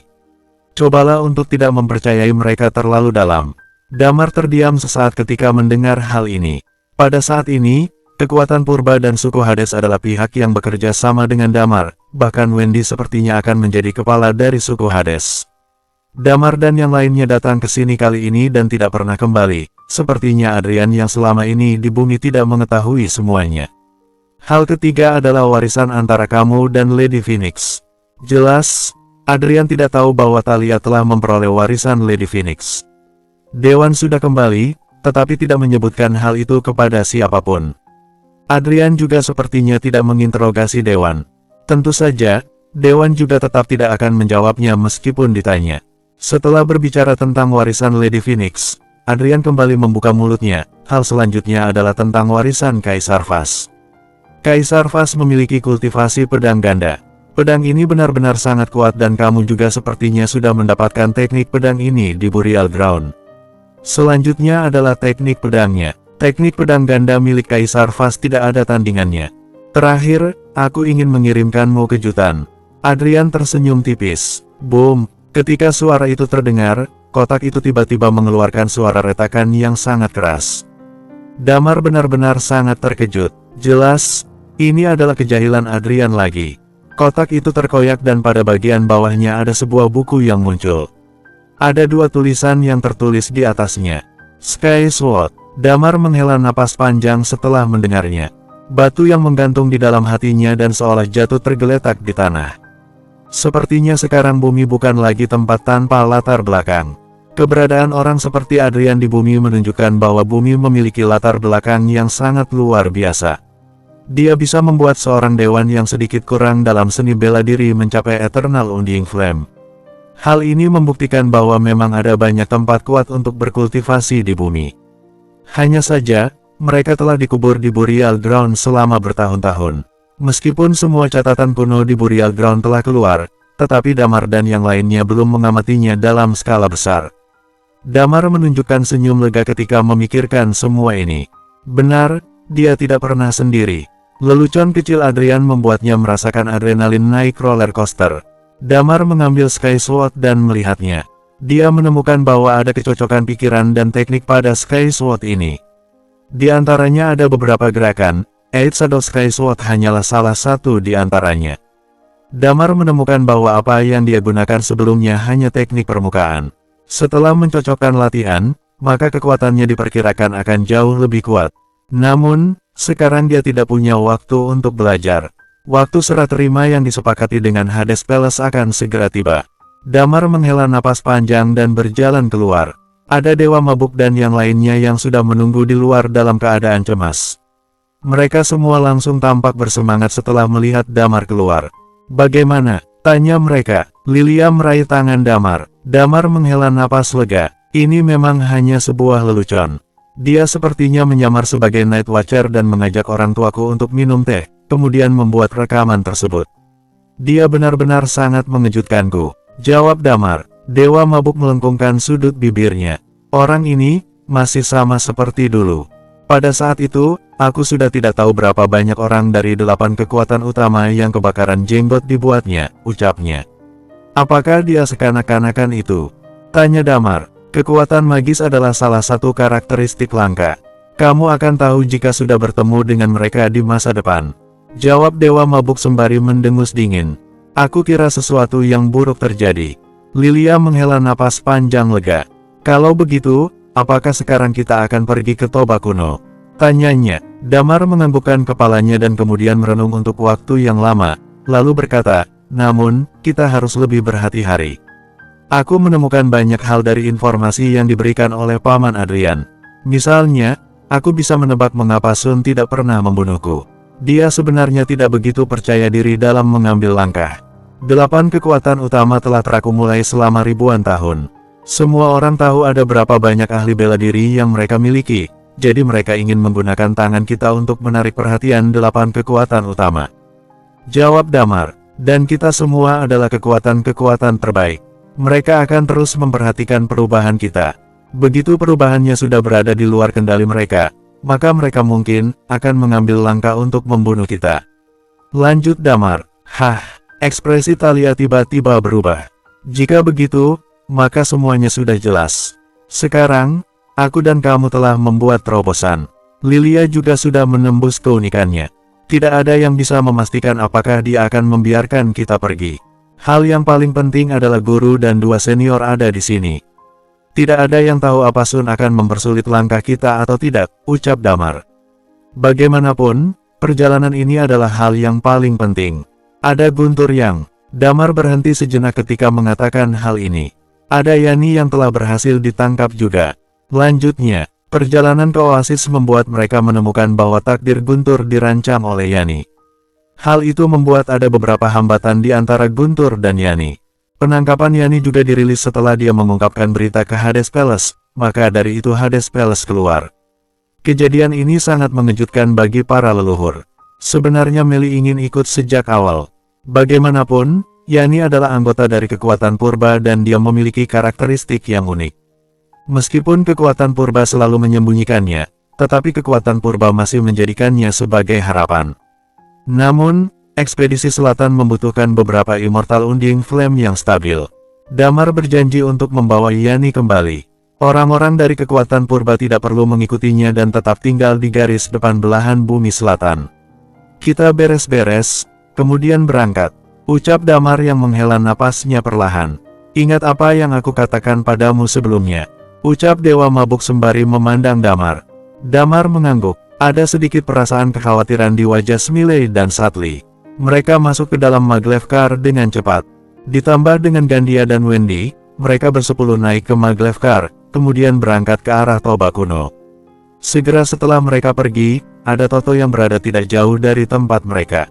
Cobalah untuk tidak mempercayai mereka terlalu dalam. Damar terdiam sesaat ketika mendengar hal ini. Pada saat ini, kekuatan Purba dan suku Hades adalah pihak yang bekerja sama dengan Damar, bahkan Wendy sepertinya akan menjadi kepala dari suku Hades. Damar dan yang lainnya datang ke sini kali ini dan tidak pernah kembali. Sepertinya Adrian yang selama ini di bumi tidak mengetahui semuanya. Hal ketiga adalah warisan antara kamu dan Lady Phoenix. Jelas, Adrian tidak tahu bahwa Thalia telah memperoleh warisan Lady Phoenix. Dewan sudah kembali, tetapi tidak menyebutkan hal itu kepada siapapun. Adrian juga sepertinya tidak menginterogasi Dewan. Tentu saja, Dewan juga tetap tidak akan menjawabnya meskipun ditanya. Setelah berbicara tentang warisan Lady Phoenix, Adrian kembali membuka mulutnya. Hal selanjutnya adalah tentang warisan Kaisar Vas. Kaisar Vas memiliki kultivasi pedang ganda. Pedang ini benar-benar sangat kuat dan kamu juga sepertinya sudah mendapatkan teknik pedang ini di Burial Ground. Selanjutnya adalah teknik pedangnya. Teknik pedang ganda milik Kaisar Vas tidak ada tandingannya. Terakhir, aku ingin mengirimkanmu kejutan. Adrian tersenyum tipis. Boom! Ketika suara itu terdengar, kotak itu tiba-tiba mengeluarkan suara retakan yang sangat keras. Damar benar-benar sangat terkejut. Jelas, ini adalah kejahilan Adrian lagi. Kotak itu terkoyak dan pada bagian bawahnya ada sebuah buku yang muncul. Ada dua tulisan yang tertulis di atasnya. Sky Sword. Damar menghela napas panjang setelah mendengarnya. Batu yang menggantung di dalam hatinya dan seolah jatuh tergeletak di tanah. Sepertinya sekarang bumi bukan lagi tempat tanpa latar belakang. Keberadaan orang seperti Adrian di bumi menunjukkan bahwa bumi memiliki latar belakang yang sangat luar biasa. Dia bisa membuat seorang dewan yang sedikit kurang dalam seni bela diri mencapai Eternal Undying Flame. Hal ini membuktikan bahwa memang ada banyak tempat kuat untuk berkultivasi di bumi. Hanya saja, mereka telah dikubur di Burial Ground selama bertahun-tahun. Meskipun semua catatan kuno di Burial Ground telah keluar, tetapi Damar dan yang lainnya belum mengamatinya dalam skala besar. Damar menunjukkan senyum lega ketika memikirkan semua ini. Benar, dia tidak pernah sendiri. Lelucon kecil Adrian membuatnya merasakan adrenalin naik roller coaster. Damar mengambil Sky Sword dan melihatnya. Dia menemukan bahwa ada kecocokan pikiran dan teknik pada Sky Sword ini. Di antaranya ada beberapa gerakan. Eight Shadow Sky Sword hanyalah salah satu di antaranya. Damar menemukan bahwa apa yang dia gunakan sebelumnya hanya teknik permukaan. Setelah mencocokkan latihan, maka kekuatannya diperkirakan akan jauh lebih kuat. Namun, sekarang dia tidak punya waktu untuk belajar. Waktu serah terima yang disepakati dengan Hades Palace akan segera tiba. Damar menghela napas panjang dan berjalan keluar. Ada Dewa Mabuk dan yang lainnya yang sudah menunggu di luar dalam keadaan cemas. Mereka semua langsung tampak bersemangat setelah melihat Damar keluar. Bagaimana? Tanya mereka. Lilia meraih tangan Damar. Damar menghela napas lega. Ini memang hanya sebuah lelucon. Dia sepertinya menyamar sebagai Night Watcher dan mengajak orang tuaku untuk minum teh, kemudian membuat rekaman tersebut. Dia benar-benar sangat mengejutkanku, jawab Damar. Dewa mabuk melengkungkan sudut bibirnya. Orang ini masih sama seperti dulu. Pada saat itu, aku sudah tidak tahu berapa banyak orang dari 8 kekuatan utama yang kebakaran jenggot dibuatnya, ucapnya. Apakah dia sekanak-kanakan itu? Tanya Damar. Kekuatan magis adalah salah satu karakteristik langka. Kamu akan tahu jika sudah bertemu dengan mereka di masa depan. Jawab Dewa Mabuk sembari mendengus dingin. Aku kira sesuatu yang buruk terjadi. Lilia menghela napas panjang lega. Kalau begitu, apakah sekarang kita akan pergi ke Toba kuno? Tanyanya. Damar menganggukkan kepalanya dan kemudian merenung untuk waktu yang lama, lalu berkata, namun, kita harus lebih berhati-hati. Aku menemukan banyak hal dari informasi yang diberikan oleh Paman Adrian. Misalnya, aku bisa menebak mengapa Sun tidak pernah membunuhku. Dia sebenarnya tidak begitu percaya diri dalam mengambil langkah. 8 kekuatan utama telah terakumulasi selama ribuan tahun. Semua orang tahu ada berapa banyak ahli bela diri yang mereka miliki, jadi mereka ingin menggunakan tangan kita untuk menarik perhatian 8 kekuatan utama. Jawab Damar, dan kita semua adalah kekuatan-kekuatan terbaik. Mereka akan terus memperhatikan perubahan kita. Begitu perubahannya sudah berada di luar kendali mereka, maka mereka mungkin akan mengambil langkah untuk membunuh kita. Lanjut Damar. Ekspresi Thalia tiba-tiba berubah. Jika begitu, maka semuanya sudah jelas. Sekarang, aku dan kamu telah membuat terobosan. Lilia juga sudah menembus keunikannya. Tidak ada yang bisa memastikan apakah dia akan membiarkan kita pergi. Hal yang paling penting adalah guru dan 2 senior ada di sini. Tidak ada yang tahu apa Sun akan mempersulit langkah kita atau tidak, ucap Damar. Bagaimanapun, perjalanan ini adalah hal yang paling penting. Ada Guntur yang... Damar berhenti sejenak ketika mengatakan hal ini. Ada Yani yang telah berhasil ditangkap juga. Lanjutnya, perjalanan ke Oasis membuat mereka menemukan bahwa takdir Guntur dirancang oleh Yani. Hal itu membuat ada beberapa hambatan di antara Guntur dan Yani. Penangkapan Yani juga dirilis setelah dia mengungkapkan berita ke Hades Palace, maka dari itu Hades Palace keluar. Kejadian ini sangat mengejutkan bagi para leluhur. Sebenarnya Meli ingin ikut sejak awal. Bagaimanapun, Yani adalah anggota dari kekuatan purba dan dia memiliki karakteristik yang unik. Meskipun kekuatan purba selalu menyembunyikannya, tetapi kekuatan purba masih menjadikannya sebagai harapan. Namun, ekspedisi selatan membutuhkan beberapa Immortal Unding Flame yang stabil. Damar berjanji untuk membawa Yani kembali. Orang-orang dari kekuatan purba tidak perlu mengikutinya dan tetap tinggal di garis depan belahan bumi selatan. Kita beres-beres, kemudian berangkat, ucap Damar yang menghela napasnya perlahan. Ingat apa yang aku katakan padamu sebelumnya, ucap Dewa Mabuk sembari memandang Damar. Damar mengangguk. Ada sedikit perasaan kekhawatiran di wajah Smiley dan Satli. Mereka masuk ke dalam Maglev Car dengan cepat. Ditambah dengan Gandia dan Wendy, mereka bersepuluh naik ke Maglev Car, kemudian berangkat ke arah Toba kuno. Segera setelah mereka pergi, ada Toto yang berada tidak jauh dari tempat mereka.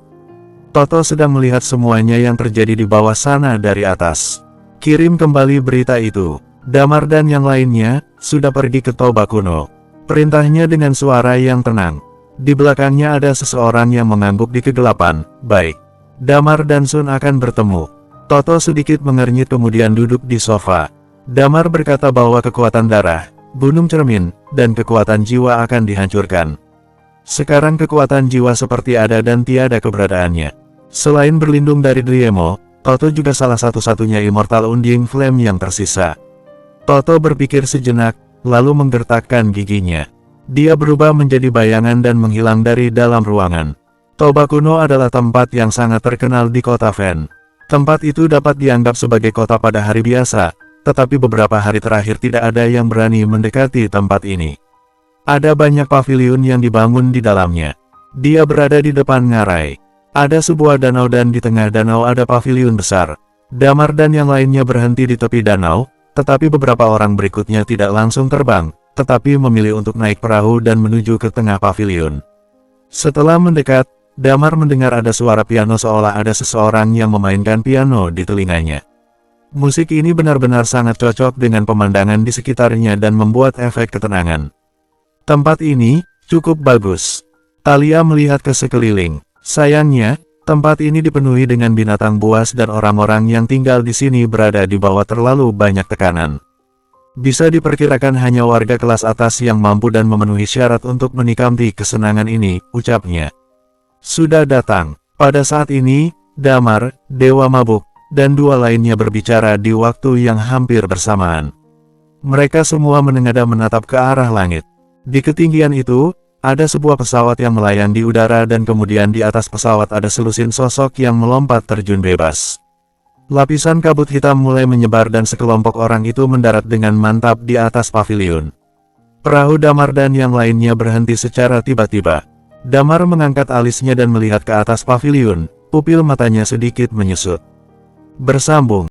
Toto sedang melihat semuanya yang terjadi di bawah sana dari atas. Kirim kembali berita itu. Damar dan yang lainnya sudah pergi ke Toba kuno. Perintahnya dengan suara yang tenang. Di belakangnya ada seseorang yang mengangguk di kegelapan. Baik. Damar dan Sun akan bertemu. Toto sedikit mengernyit kemudian duduk di sofa. Damar berkata bahwa kekuatan darah, gunung cermin, dan kekuatan jiwa akan dihancurkan. Sekarang kekuatan jiwa seperti ada dan tiada keberadaannya. Selain berlindung dari Driemo, Toto juga salah satu-satunya Immortal Unding Flame yang tersisa. Toto berpikir sejenak, lalu menggertakkan giginya. Dia berubah menjadi bayangan dan menghilang dari dalam ruangan. Toba kuno adalah tempat yang sangat terkenal di kota Ven. Tempat itu dapat dianggap sebagai kota pada hari biasa, tetapi beberapa hari terakhir tidak ada yang berani mendekati tempat ini. Ada banyak paviliun yang dibangun di dalamnya. Dia berada di depan ngarai. Ada sebuah danau dan di tengah danau ada paviliun besar. Damar dan yang lainnya berhenti di tepi danau, tetapi beberapa orang berikutnya tidak langsung terbang, tetapi memilih untuk naik perahu dan menuju ke tengah paviliun. Setelah mendekat, Damar mendengar ada suara piano seolah ada seseorang yang memainkan piano di telinganya. Musik ini benar-benar sangat cocok dengan pemandangan di sekitarnya dan membuat efek ketenangan. Tempat ini cukup bagus. Talia melihat ke sekeliling. Sayangnya, tempat ini dipenuhi dengan binatang buas dan orang-orang yang tinggal di sini berada di bawah terlalu banyak tekanan. Bisa diperkirakan hanya warga kelas atas yang mampu dan memenuhi syarat untuk menikmati kesenangan ini, ucapnya. Sudah datang. Pada saat ini, Damar, Dewa Mabuk, dan dua lainnya berbicara di waktu yang hampir bersamaan. Mereka semua menengadah menatap ke arah langit. Di ketinggian itu, ada sebuah pesawat yang melayang di udara dan kemudian di atas pesawat ada selusin sosok yang melompat terjun bebas. Lapisan kabut hitam mulai menyebar dan sekelompok orang itu mendarat dengan mantap di atas paviliun. Perahu Damar dan yang lainnya berhenti secara tiba-tiba. Damar mengangkat alisnya dan melihat ke atas paviliun, pupil matanya sedikit menyusut. Bersambung.